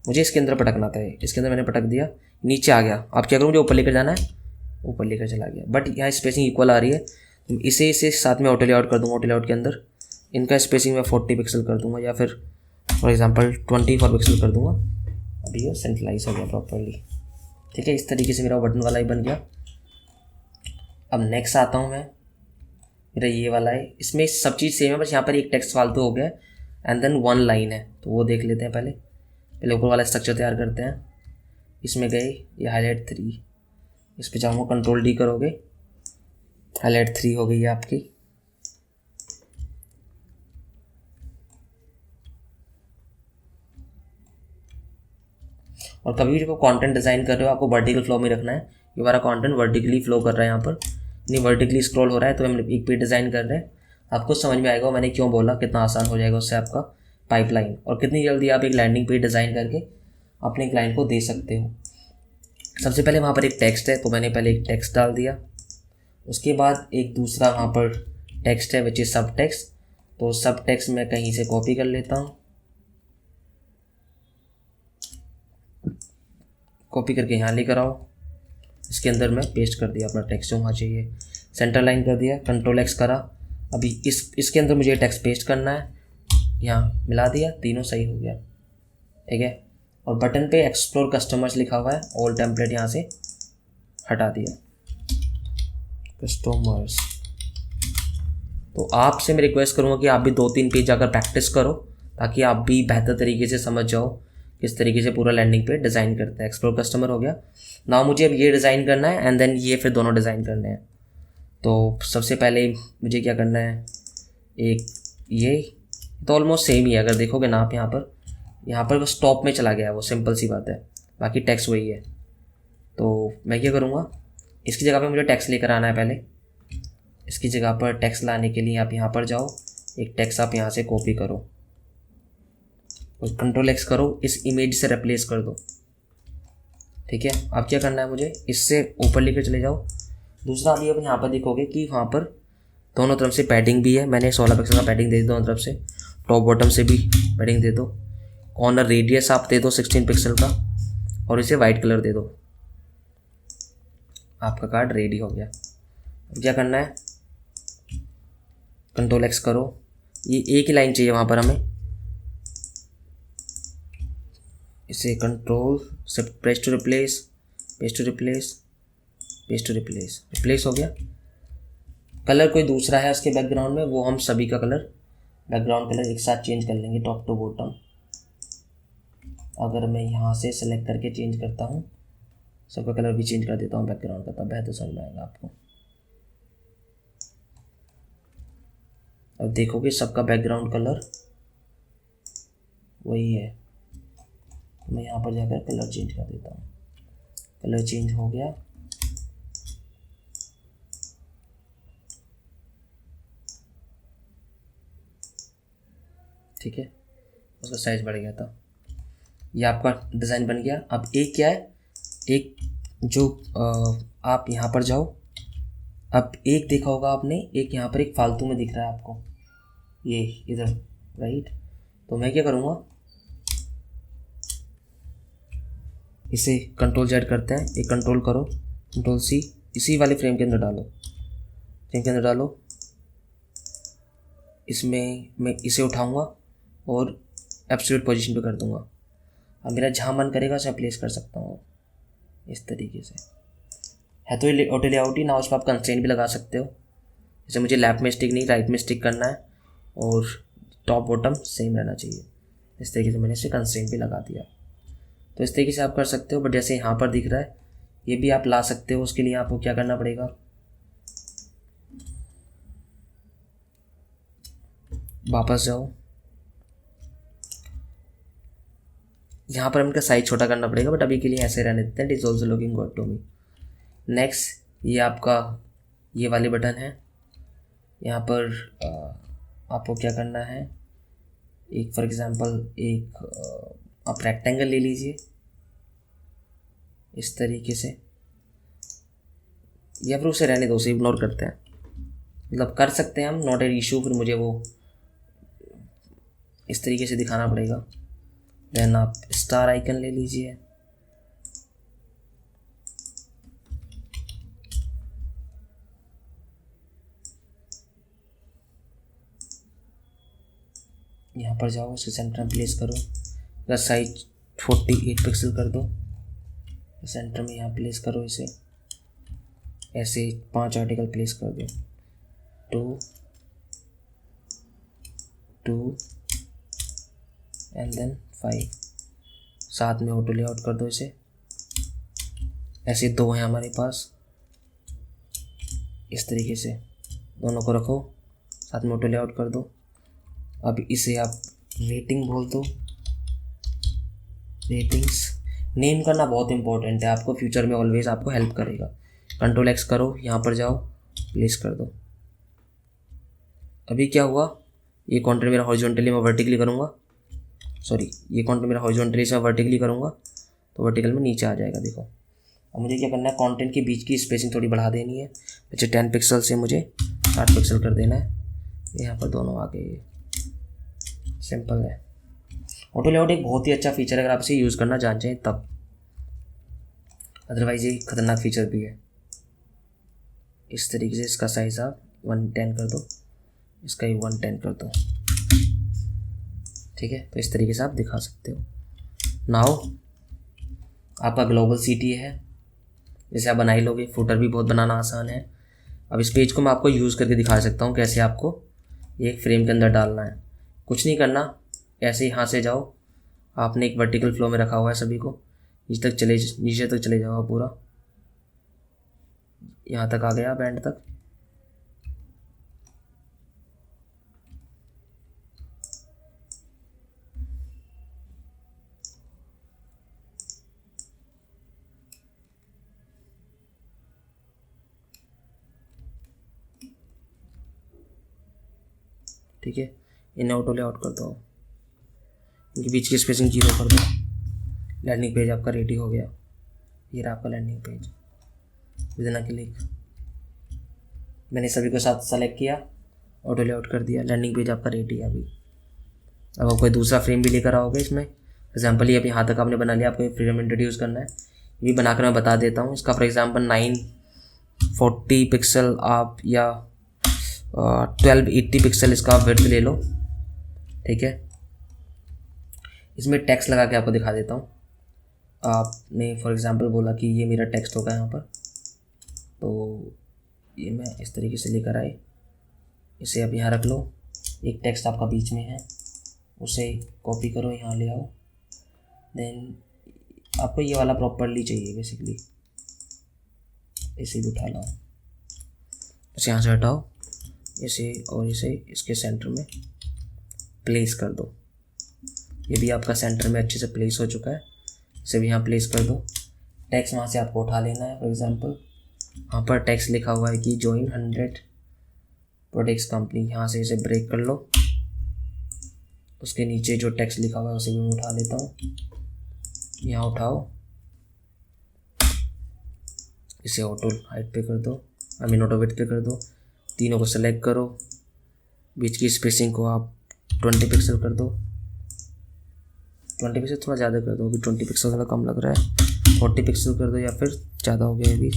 मुझे इसके अंदर पटकना था, इसके अंदर मैंने पटक दिया, नीचे आ गया। आप क्या करूँ, मुझे ऊपर लेकर जाना है, ऊपर लेकर चला गया, बट यहाँ स्पेसिंग इक्वल आ रही है। इसे साथ में ऑटो लेआउट कर दूँगा, ऑटो लेआउट के अंदर इनका स्पेसिंग मैं 40 पिक्सल कर दूँगा, या फिर फॉर एग्जांपल 24 पिक्सल कर दूँगा। अभी ये सेंट्रलाइज हो गया प्रॉपरली, ठीक है। इस तरीके से मेरा बटन वाला ही बन गया। अब नेक्स्ट आता हूँ मैं, मेरा ये वाला है, इसमें सब चीज़ सेम है, बस यहाँ पर एक टेक्स्ट फालतू हो गया एंड देन 1 लाइन है, तो वो देख लेते हैं। पहले ऊपर वाला स्ट्रक्चर तैयार करते हैं। इसमें गए, ये हाईलाइट 3, इस पर जाऊँगा, कंट्रोल डी करोगे, हाईलाइट 3 हो गई है आपकी। और कभी भी जब आप कंटेंट डिज़ाइन कर रहे हो, आपको वर्टिकल फ्लो में रखना है। ये हमारा कंटेंट वर्टिकली फ्लो कर रहा है, यहाँ पर नहीं वर्टिकली स्क्रॉल हो रहा है, तो हम एक पेज डिज़ाइन कर रहे हैं। आपको समझ में आएगा मैंने क्यों बोला, कितना आसान हो जाएगा उससे आपका पाइपलाइन, और कितनी जल्दी आप एक लैंडिंग पेज डिज़ाइन करके अपने क्लाइंट को दे सकते हो। सबसे पहले वहाँ पर एक टेक्स्ट है, तो मैंने पहले एक टेक्स्ट डाल दिया। उसके बाद एक दूसरा वहाँ पर टेक्स्ट है विच इज़ सब टेक्स्ट, तो सब टेक्स्ट मैं कहीं से कॉपी कर लेता हूँ, कॉपी करके यहाँ लेकर आओ, इसके अंदर मैं पेस्ट कर दिया अपना टेक्स्ट जो वहाँ चाहिए, सेंटर लाइन कर दिया, कंट्रोल एक्स करा। अभी इसके अंदर मुझे टेक्स्ट पेस्ट करना है, यहाँ मिला दिया, तीनों सही हो गया, ठीक है। और बटन पे एक्सप्लोर कस्टमर्स लिखा हुआ है, ऑल टेम्पलेट यहाँ से हटा दिया, कस्टमर्स। तो आपसे मैं रिक्वेस्ट करूँगा कि आप भी 2-3 पेज जाकर प्रैक्टिस करो, ताकि आप भी बेहतर तरीके से समझ जाओ किस तरीके से पूरा लैंडिंग पेज डिज़ाइन करते हैं। एक्सप्लोर कस्टमर हो गया, नाउ मुझे अब ये डिज़ाइन करना है एंड देन ये फिर दोनों डिज़ाइन करने हैं। तो सबसे पहले मुझे क्या करना है, एक ये तो ऑलमोस्ट सेम ही है, अगर देखोगे ना आप यहाँ पर बस टॉप में चला गया है, वो सिंपल सी बात है, बाकी टेक्स्ट वही है। तो मैं क्या करूँगा, इसकी जगह पे मुझे टेक्स्ट लेकर आना है। पहले इसकी जगह पर टेक्स्ट लाने के लिए आप यहाँ पर जाओ, एक टेक्स्ट आप यहाँ से कॉपी करो और कंट्रोल एक्स करो, इस इमेज से रिप्लेस कर दो, ठीक है। अब क्या करना है, मुझे इससे ऊपर लेकर चले जाओ। दूसरा अभी अब यहाँ पर देखोगे कि वहाँ पर दोनों तरफ से पैडिंग भी है, मैंने 16 पिक्सल का पैडिंग दे दी दोनों तरफ से, टॉप बॉटम से भी पैडिंग दे दो, कॉर्नर रेडियस आप दे दो 16 पिक्सल का, और इसे वाइट कलर दे दो। आपका कार्ड रेडी हो गया। अब क्या करना है, कंट्रोल एक्स करो, ये एक ही लाइन चाहिए वहाँ पर हमें, इसे कंट्रोल से press to replace, paste to replace, paste to replace, replace हो गया। कलर कोई दूसरा है उसके बैकग्राउंड में, वो हम सभी का कलर, बैकग्राउंड कलर एक साथ चेंज कर लेंगे टॉप टू बॉटम। अगर मैं यहाँ से सेलेक्ट करके चेंज करता हूँ, सबका कलर भी चेंज कर देता हूँ बैकग्राउंड का, तब बेहतर समझ में आएगा आपको। अब देखोगे सबका बैकग्राउंड कलर वही है, तो मैं यहाँ पर जाकर कलर चेंज कर देता हूँ, कलर चेंज हो गया। ठीक है, उसका साइज बढ़ गया था, ये आपका डिज़ाइन बन गया। अब एक क्या है, एक जो आप यहाँ पर जाओ, अब एक देखा होगा आपने, एक यहाँ पर एक फालतू में दिख रहा है आपको, ये इधर राइट। तो मैं क्या करूँगा, इसे कंट्रोल जेड करते हैं, एक कंट्रोल करो, कंट्रोल सी, इसी वाले फ्रेम के अंदर डालो, फ्रेम के अंदर डालो। इसमें मैं इसे उठाऊँगा और एब्सोल्यूट पोजीशन पे कर दूँगा। अब मेरा जहाँ मन करेगा उसे प्लेस कर सकता हूँ इस तरीके से। है तो ये ऑटो लेआउट ही ना, उस पर आप कंस्ट्रेंट भी लगा सकते हो। जैसे मुझे लेफ्ट में स्टिक नहीं राइट में स्टिक करना है और टॉप बॉटम सेम रहना चाहिए, इस तरीके से मैंने इसे कंस्ट्रेंट भी लगा दिया। तो इस तरीके से आप कर सकते हो। बट जैसे यहाँ पर दिख रहा है ये भी आप ला सकते हो। उसके लिए आपको क्या करना पड़ेगा, वापस जाओ, यहाँ पर हमका साइज छोटा करना पड़ेगा, बट अभी के लिए ऐसे रहने देते हैं। It is also looking good to me. Next ये आपका ये वाले बटन है। यहाँ पर आपको क्या करना है, एक फॉर एग्जांपल एक आप रेक्टेंगल ले लीजिए इस तरीके से, या फिर उसे रहने दो, उसे इग्नोर करते हैं, मतलब कर सकते हैं हम, नॉट ए इशू। फिर मुझे वो इस तरीके से दिखाना पड़ेगा। देन आप स्टार आइकन ले लीजिए, यहाँ पर जाओ, उसे सेंटर में प्लेस करो, इसका साइज 48 पिक्सल कर दो, सेंटर में यहाँ प्लेस करो इसे, ऐसे 5 आर्टिकल प्लेस कर दो, 2 2 एंड देन 5, साथ में ऑटो लेआउट कर दो इसे। ऐसे 2 हैं हमारे पास, इस तरीके से दोनों को रखो, साथ में ऑटो लेआउट कर दो। अब इसे आप रेटिंग बोल दो, रेटिंग्स। नेम करना बहुत इंपॉर्टेंट है, आपको फ्यूचर में ऑलवेज आपको हेल्प करेगा। कंट्रोल एक्स करो, यहाँ पर जाओ, प्लेस कर दो। अभी क्या हुआ, ये कंटेंट मेरा हॉरिजॉन्टली मैं वर्टिकली करूँगा, सॉरी ये कंटेंट मेरा हॉरिजॉन्टली से वर्टिकली करूँगा तो वर्टिकल में नीचे आ जाएगा। देखो अब मुझे क्या करना है, कंटेंट के बीच की स्पेसिंग थोड़ी बढ़ा देनी है। वैसे 10 पिक्सल से मुझे 8 पिक्सल कर देना है। यहाँ पर दोनों आ गए, सिंपल है। ऑटो लेआउट एक बहुत ही अच्छा फीचर है अगर आप इसे यूज़ करना जान जाएँ तब, अदरवाइज ये खतरनाक फीचर भी है। इस तरीके से इसका साइज़ आप 110 कर दो, इसका ही 110 कर दो, ठीक है। तो इस तरीके से आप दिखा सकते हो। नाउ आपका ग्लोबल सिटी है, जैसे आप बना ही लोगे। फुटर भी बहुत बनाना आसान है। अब इस पेज को मैं आपको यूज़ करके दिखा सकता हूँ कैसे आपको एक फ्रेम के अंदर डालना है। कुछ नहीं करना, ऐसे यहाँ से जाओ, आपने एक वर्टिकल फ्लो में रखा हुआ है सभी को, नीचे तक चले जाओ पूरा, यहाँ तक आ गया आप एंड तक। ठीक है, इन्हें ऑटो लेआउट कर दो, इनके बीच की स्पेसिंग 0 कर दो। लैंडिंग पेज आपका रेडी हो गया। ये रहा आपका landing page. Within a click मैंने सभी को साथ सेलेक्ट किया, ऑटो लेआउट कर दिया, लैंडिंग पेज आपका रेडी है। अभी अब आप कोई दूसरा फ्रेम भी लेकर आओगे इसमें, एग्जाम्पल ये अभी यहाँ तक आपने बना लिया, आपको एक फ्रेम इंट्रोड्यूस करना है, ये भी बनाकर मैं बता देता हूँ। इसका फॉर एग्जाम्पल 940 पिक्सल आप या 1280 पिक्सल इसका आप विड्थ ले लो, ठीक है। इसमें टेक्स्ट लगा के आपको दिखा देता हूँ। आपने फॉर एग्जांपल बोला कि ये मेरा टेक्स्ट होगा यहाँ पर, तो ये मैं इस तरीके से लेकर आए, इसे आप यहाँ रख लो। एक टेक्स्ट आपका बीच में है, उसे कॉपी करो, यहाँ ले आओ। देन आपको ये वाला प्रॉपरली चाहिए बेसिकली, इसे भी उठा लो, इसे यहाँ से हटाओ, इसे और इसे इसके सेंटर में प्लेस कर दो। ये भी आपका सेंटर में अच्छे से प्लेस हो चुका है, इसे भी यहाँ प्लेस कर दो। टेक्स्ट वहाँ से आपको उठा लेना है। फॉर एग्जांपल यहाँ पर टेक्स्ट लिखा हुआ है कि जॉइन 100 प्रोडक्ट्स कंपनी, यहाँ से इसे ब्रेक कर लो। उसके नीचे जो टेक्स्ट लिखा हुआ है उसे भी मैं उठा लेता हूँ, यहाँ उठाओ, इसे ऑटो हाइट पे कर दो, ऑटो विड्थ पे कर दो। तीनों को सेलेक्ट करो, बीच की स्पेसिंग को आप 20 पिक्सल कर दो। 20 पिक्सल थोड़ा ज़्यादा कर दो, अभी 20 पिक्सल थोड़ा कम लग रहा है। 40 पिक्सल कर दो, या फिर ज़्यादा हो गया अभी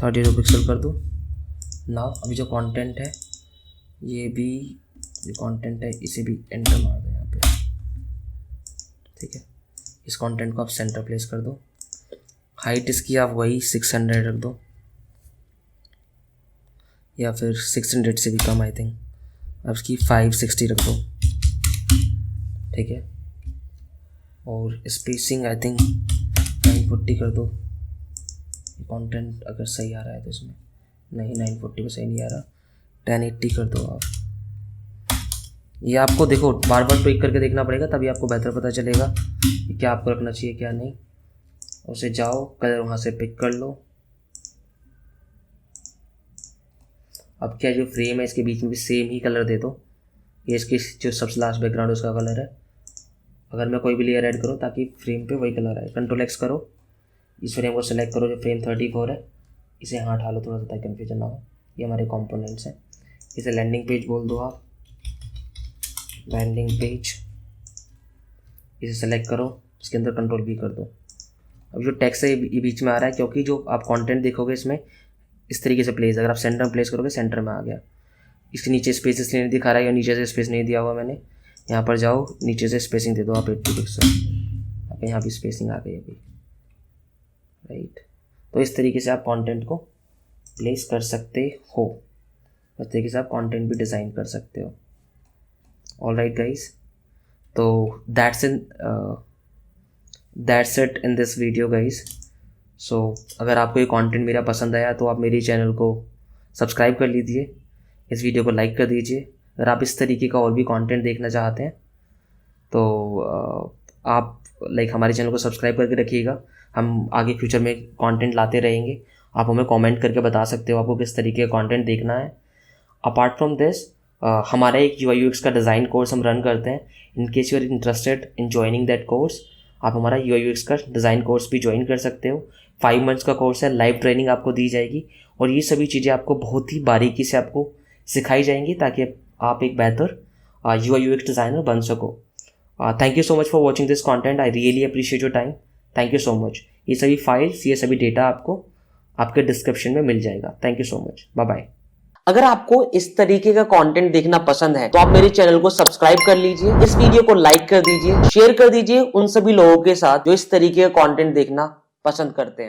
32 पिक्सल कर दो। नाउ अभी जो कंटेंट है, ये भी जो कंटेंट है इसे भी एंटर मार दो यहाँ पे, ठीक है। इस कंटेंट को आप सेंटर प्लेस कर दो। हाइट इसकी आप वही 600 रख दो, या फिर 600 से भी कम आई थिंक। अब इसकी 560 रख दो, ठीक है। और स्पेसिंग आई थिंक 940 कर दो। कंटेंट अगर सही आ रहा है तो इसमें, नहीं 940 में सही नहीं आ रहा, 1080 कर दो आप। ये आपको देखो बार बार ट्विक करके देखना पड़ेगा, तभी आपको बेहतर पता चलेगा कि क्या आपको रखना चाहिए क्या नहीं। उसे जाओ कलर वहाँ से पिक कर लो। अब क्या जो फ्रेम है इसके बीच में भी सेम ही कलर दे दो। ये इसकी जो सबसे लास्ट बैकग्राउंड उसका कलर है। अगर मैं कोई भी लेयर ऐड करूँ ताकि फ्रेम पे वही कलर आए, कंट्रोल एक्स करो, इस फ्रेम को सेलेक्ट करो जो फ्रेम 34 है, इसे यहाँ हटा लो थोड़ा सा ताकि कन्फ्यूजन ना हो। ये हमारे कंपोनेंट्स हैं। इसे लैंडिंग पेज बोल दो आप, लैंडिंग पेज। इसे सेलेक्ट करो, इसके अंदर कंट्रोल भी कर दो। अब जो टेक्स्ट है ये बीच में आ रहा है क्योंकि जो आप कंटेंट देखोगे इसमें इस तरीके से प्लेस, अगर आप सेंटर में प्लेस करोगे सेंटर में आ गया। इसके नीचे स्पेस इसलिए नहीं दिखा रहा है, या नीचे से स्पेस नहीं दिया हुआ मैंने। यहाँ पर जाओ नीचे से स्पेसिंग दे दो आप 80 पिक्सल, आप यहाँ भी स्पेसिंग आ गई अभी, राइट। तो इस तरीके से आप कंटेंट को प्लेस कर सकते हो, इस तरीके से आप कंटेंट भी डिज़ाइन कर सकते हो। ऑल राइट गाइज, तो that's it in this video guys. So अगर आपको ये कंटेंट मेरा पसंद आया तो आप मेरे चैनल को सब्सक्राइब कर लीजिए, इस वीडियो को लाइक कर दीजिए। अगर आप इस तरीके का और भी कंटेंट देखना चाहते हैं तो आप हमारे चैनल को सब्सक्राइब करके रखिएगा। हम आगे फ्यूचर में कंटेंट लाते रहेंगे। आप हमें कमेंट करके बता सकते हो आपको किस तरीके का कंटेंट देखना है। अपार्ट फ्रॉम दिस हमारा एक UI UX का डिज़ाइन कोर्स हम रन करते हैं। In case you are interested in joining that course, आप हमारा UI UX का डिज़ाइन कोर्स भी ज्वाइन कर सकते हो। 5 मंथ्स का कोर्स है, लाइव ट्रेनिंग आपको दी जाएगी और ये सभी चीज़ें आपको बहुत ही बारीकी से आपको सिखाई जाएंगी ताकि आप एक बेहतर UI UX डिज़ाइनर बन सको। Thank you so much for watching this content. I really appreciate your time. Thank you so much. ये सभी फाइल्स, ये सभी डेटा आपको आपके डिस्क्रिप्शन में मिल जाएगा। Thank you so much, bye bye. अगर आपको इस तरीके का कंटेंट देखना पसंद है तो आप मेरे चैनल को सब्सक्राइब कर लीजिए, इस वीडियो को लाइक कर दीजिए, शेयर कर दीजिए उन सभी लोगों के साथ जो इस तरीके का कंटेंट देखना पसंद करते हैं।